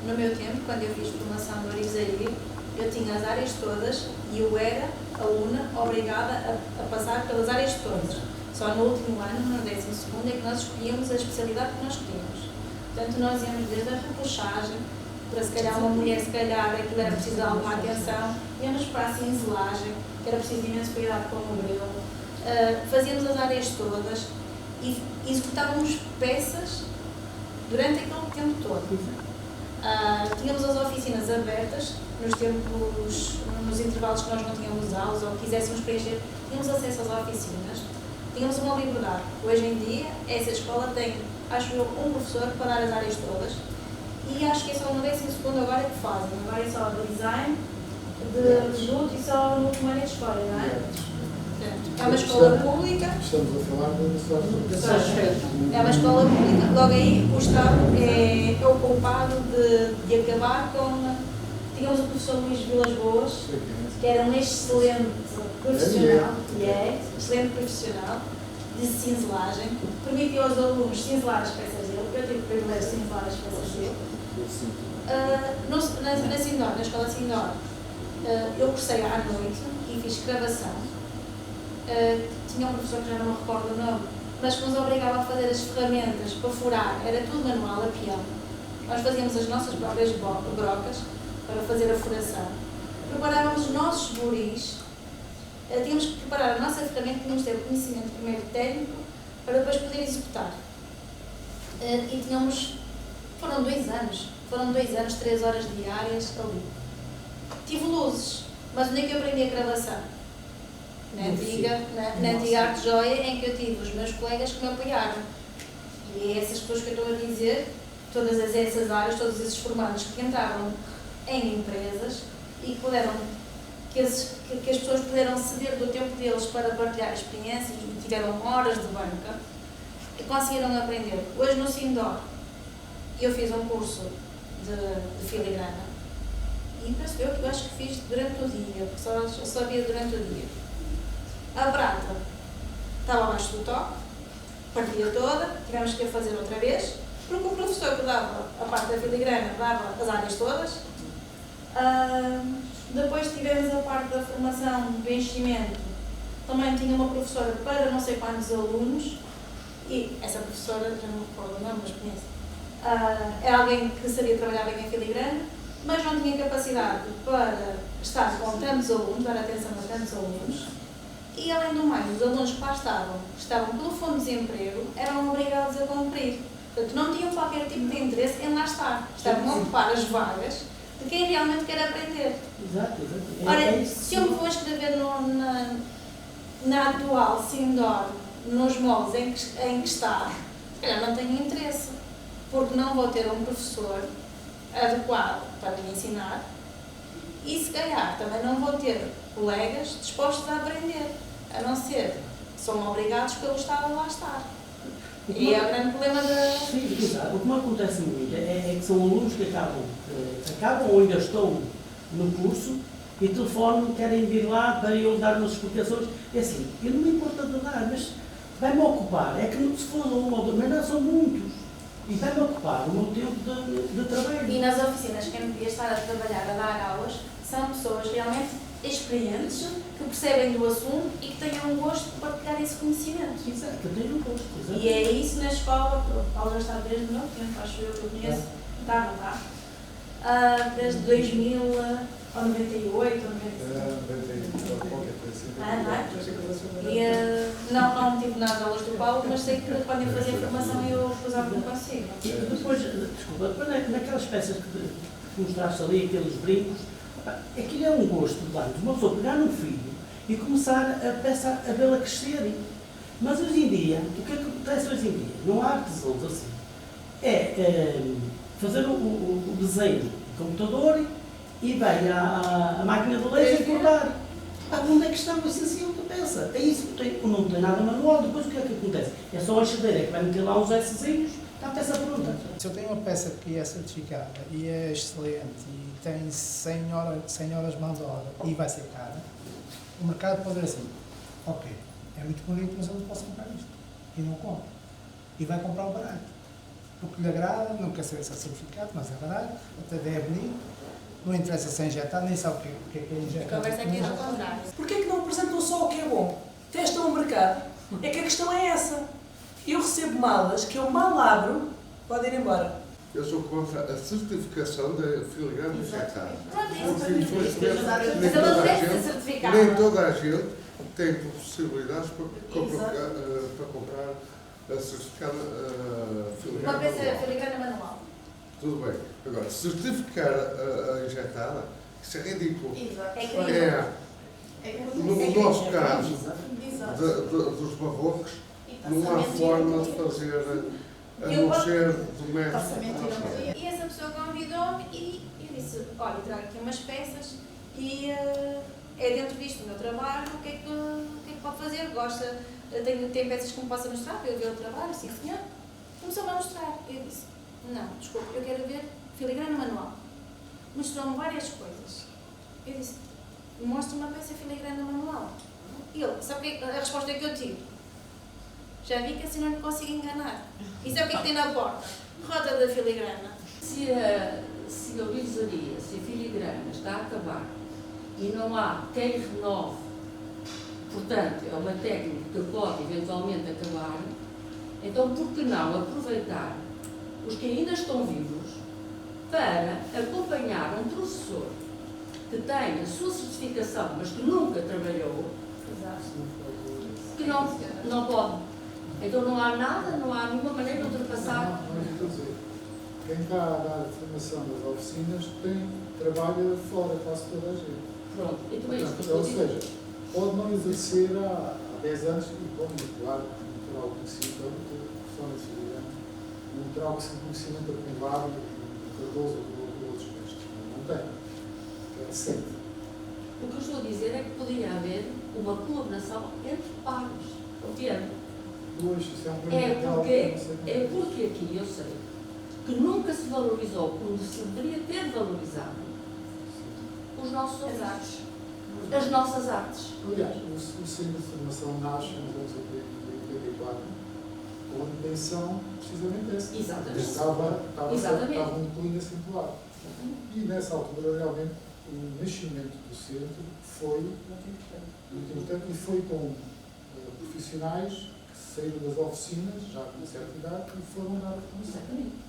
No meu tempo, quando eu fiz formação de orivesaria, eu tinha as áreas todas e eu era aluna obrigada a passar pelas áreas todas. Só no último ano, no 12º, é que nós escolhíamos a especialidade que nós queríamos. Portanto, nós íamos desde a repuxagem, para se calhar uma mulher, aquilo era preciso de alguma atenção, íamos para a cinzelagem, que era preciso de imenso cuidado com o grelo, fazíamos as áreas todas e executávamos peças durante aquele tempo todo. Tínhamos as oficinas abertas nos intervalos que nós não tínhamos aulas ou quiséssemos preencher, tínhamos acesso às oficinas, tínhamos uma liberdade. Hoje em dia, essa escola tem, acho eu, um professor para dar as áreas todas e acho que é só no 12º agora que fazem. Agora é só de design, de luto e só no último ano de história, não é? É uma escola pública. Estamos a falar da Estado. É uma escola pública. Logo aí o Estado é o culpado de acabar com. Tínhamos o professor Luís Vilas Boas, que era um excelente profissional, excelente profissional de cinzelagem, permitiu aos alunos cinzelar as peças dele. Eu tive o privilégio de cinzelar as peças dele. Na Sindor, na escola Sindor, eu cursei à noite e fiz escravação. Tinha um professor que já não me recordo o nome, mas que nos obrigava a fazer as ferramentas para furar, era tudo manual, a peão. Nós fazíamos as nossas próprias brocas para fazer a furação. Preparávamos os nossos buris, tínhamos que preparar a nossa ferramenta, tínhamos que ter o conhecimento primeiro técnico para depois poder executar. E foram 2 anos, 3 horas diárias ali. Tive luzes, mas onde é que eu aprendi a gravação? Na antiga Arte Joia, em que eu tive os meus colegas que me apoiaram. E é essas pessoas que eu estou a dizer, todas essas áreas, todos esses formados que entravam em empresas, e que as pessoas puderam ceder do tempo deles para partilhar a experiência e tiveram horas de banca e conseguiram aprender. Hoje no Sindor eu fiz um curso de filigrana e percebeu que eu acho que fiz durante o dia, porque só sabia durante o dia. A prata estava abaixo do toque, partia toda, tivemos que a fazer outra vez, porque o professor que dava a parte da filigrana dava as áreas todas. Depois tivemos a parte da formação do enchimento, também tinha uma professora para não sei quantos alunos, e essa professora, já não me recordo o nome, mas conheço, era alguém que sabia trabalhar bem em filigrana, mas não tinha capacidade para estar com tantos alunos, dar atenção a tantos alunos, e além do mais, os alunos que lá estavam pelo fundo de desemprego, eram obrigados a cumprir. Portanto, não tinham qualquer tipo de interesse em lá estar. Estavam a ocupar as vagas de quem realmente quer aprender. Exato. Ora, se eu me vou inscrever na atual Sindor, nos moldes em que está, se calhar não tenho interesse, porque não vou ter um professor adequado para me ensinar e se calhar também não vou ter colegas dispostos a aprender, a não ser que são obrigados pelo Estado a lá estar. E é o grande problema da... Sim, exato. O que me acontece muito é que são alunos que acabam ou ainda estão no curso e telefonam, querem vir lá para eu dar umas explicações. É assim, eu não me importa de dar, mas vai-me ocupar. É que não se for um ou dois, mas não são muitos. E vai-me ocupar o meu tempo de trabalho. E nas oficinas, quem devia estar a trabalhar, a dar aulas, são pessoas realmente experientes, que percebem do assunto e que tenham um gosto de partilhar esse conhecimento. Exato, que tenham um gosto. Exato. E é isso na escola, o Paulo já está desde o meu tempo, acho eu que eu conheço. Não está? Desde 2000 ou 98 ou 97. Não tive nada de aulas do Paulo, mas sei que quando eu fazia formação eu cruzava-me consigo. E depois, desculpa, depois naquelas peças que mostraste ali, aqueles brincos, aquilo é um gosto de uma pessoa pegar no filho e começar a peça a vê-la crescer. Mas hoje em dia, o que é que acontece hoje em dia? Não há artesãos assim. É fazer o desenho do computador e vem a máquina de laser e cortar. Onde é que está o essencial da peça? É isso que não tem nada manual. Depois o que é que acontece? É só a enxadeira que vai meter lá uns Szinhos, está a peça pronta. Se eu tenho uma peça que é certificada e é excelente e tem 100 horas de mão de obra e vai ser cara, o mercado pode dizer assim, ok, é muito bonito, mas eu não posso comprar isto. E não compra. E vai comprar o barato. Porque lhe agrada, não quer saber se é certificado, mas é barato, até é bonito, não interessa se é injetado, nem sabe o que é injetado. A conversa aqui é ao contrário. Porquê é que não apresentam só o que é bom? Testam o mercado. É que a questão é essa. Eu recebo malas que eu mal abro, pode ir embora. Eu sou contra a certificação da filigrana injetada. Nem toda a gente tem possibilidades para comprar a certificada filigrana Uma peça manual. filigrana manual. Tudo bem. Agora, certificar a injetada, isso é ridículo. No nosso caso, dos barrocos, não há forma de fazer, a não ser do médico. E essa pessoa convidou-me e eu disse, olha, trago aqui umas peças e é dentro disto do meu trabalho, o que é que pode fazer? Gosta, tem peças que me possa mostrar para eu ver o trabalho? Sim, senhor. Começou-me a mostrar. Eu disse, não, desculpe, eu quero ver filigrana manual. Mostrou-me várias coisas. Eu disse, mostra uma peça filigrana manual. E ele, sabe a resposta que eu tive? Já vi que assim não me consigo enganar. E sabe o que tem na porta? Rota da filigrana. Se a orivesaria, se a filigrana está a acabar e não há quem renove, portanto, é uma técnica que pode eventualmente acabar, então por que não aproveitar os que ainda estão vivos para acompanhar um professor que tem a sua certificação, mas que nunca trabalhou, que não pode. Então não há nada, não há nenhuma maneira de ultrapassar. Quem está a dar formação nas oficinas trabalha fora, quase toda a gente. Pronto, então é isso que eu Ou estou a dizer. seja, pode não exercer há 10 anos e, como claro, não terá o conhecimento não terá o conhecimento acumulado do Cardoso ou de outros mestres. Não tem. Certo. O que eu estou a dizer é que poderia haver uma colaboração entre pares. Entende? Pois, isso é um problema. É porque aqui eu sei que nunca se valorizou como se deveria ter valorizado os nossos ofícios, as nossas artes. Aliás, o Centro de Formação nasce nos anos 84 com a intenção precisamente essa. Exatamente. Estava incluindo esse lado. E nessa altura, realmente, o nascimento do centro foi muito importante e foi com profissionais que saíram das oficinas, já com certa idade, e foram dar a formação. Exatamente.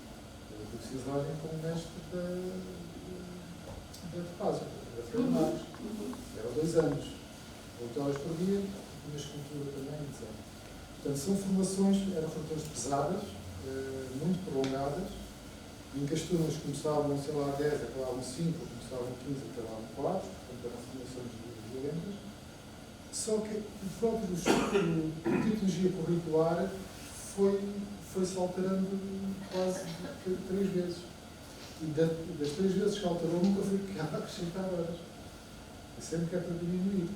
O Cislagem como mestre da básica, da primária. Eram 2 anos. 8 horas por dia, na escultura também, etc. Portanto, eram formações pesadas, muito prolongadas, em que as turmas começavam, sei lá, 10, acabavam 5, começavam 15, acabavam 4, portanto eram formações violentas. Só que o próprio a tipologia curricular foi-se alterando quase 3 vezes. E das 3 vezes que alterou, nunca foi criado a acrescentar horas. É sempre que é para diminuir.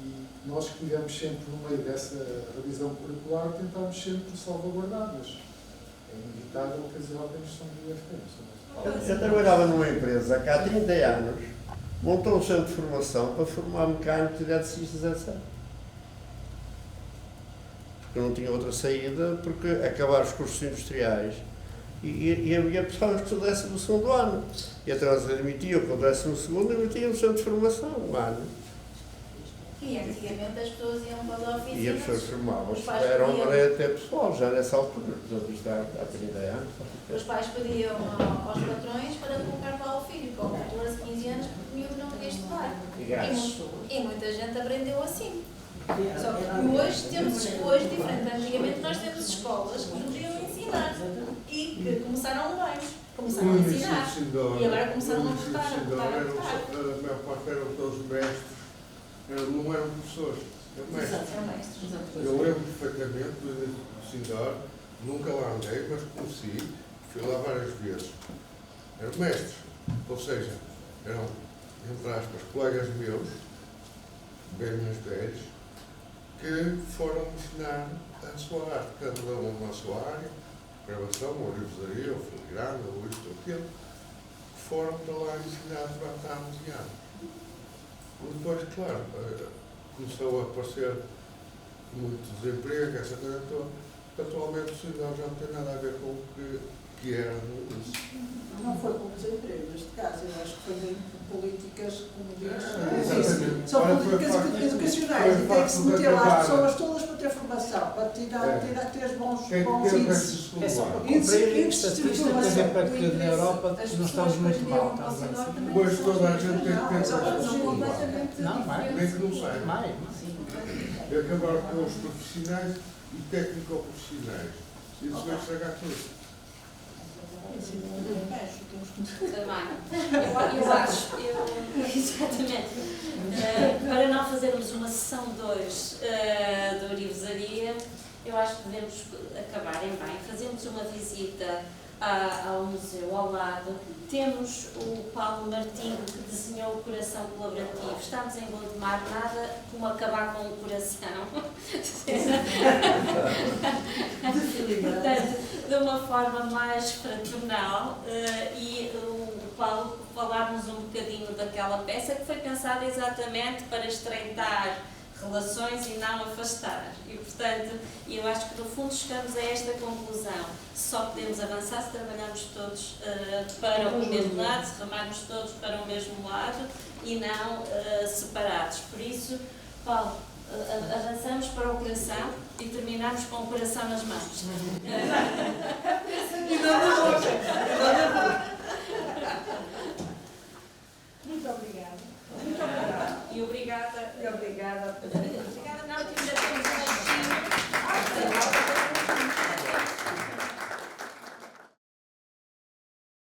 E nós que estivemos sempre no meio dessa revisão curricular, tentámos sempre salvaguardar, mas é inevitável que as ordens são diferentes. Eu trabalhava numa empresa que há 30 anos montou um centro de formação para formar mecânicos e eletricistas, etc. Porque não tinha outra saída, porque acabaram os cursos industriais e havia pessoas que estudassem no 2º ano. E até nós admitiam que eu desse no 2º, admitiam um centro de formação, um ano. E antigamente as pessoas iam para as oficinas. E as pessoas formavam-se, era uma maneira até pessoal, já nessa altura, portanto, isto há 30 anos. Os pais pediam aos patrões para colocar lá o filho, com 14, 15 anos, porque o miúdo não queria estudar. E muita gente aprendeu assim. Só que hoje temos escolas diferentes. Antigamente nós temos escolas que podiam ensinar e que começaram bem. Começaram a ensinar. E agora começaram a votar. A maior parte eram todos mestres. Não eram professores, eram mestres. Eu lembro perfeitamente do Sindor, nunca lá andei, mas conheci, fui lá várias vezes. Eram mestres, ou seja, eram, entre aspas, colegas meus, bem mais velhos, que foram ensinar a sua arte, cada um na sua área, gravação, ou orivesaria, ou filigrana, ou isto ou aquilo, foram para lá ensinar durante anos e anos. Depois, claro, começou a aparecer muito desemprego, essa coisa toda. Atualmente o Sindor já não tem nada a ver com o que era no início. Não foi com desemprego, neste caso, eu acho que foi mesmo por políticas, como diz, são políticas educacionais e tem que se meter lá as pessoas todas para ter formação, para ter bons índices. Estatísticas é para que na Europa nós estamos muito mal. Pois toda a gente tem que ter não, mais. Nem que não sai. E acabar com os profissionais e técnico-profissionais. Isso vai estragar tudo. Eu acho, exatamente, para não fazermos uma sessão 2 da orivesaria, eu acho que devemos acabar em bem. Fazemos uma visita ao museu ao lado. Temos o Paulo Martinho, que desenhou o coração colaborativo. Estamos em Gondomar, nada como acabar com o coração. Portanto, de uma forma mais fraternal, e o Paulo falar-nos um bocadinho daquela peça que foi pensada exatamente para estreitar relações e não afastar. E, portanto, eu acho que no fundo chegamos a esta conclusão. Só podemos avançar se trabalharmos todos para o mesmo lado, se remarmos todos para o mesmo lado e não separados. Por isso, Paulo, avançamos para o coração e terminamos com o coração nas mãos. Muito obrigada. Muito obrigada. E obrigada. Obrigada. Obrigada, não, que ainda temos um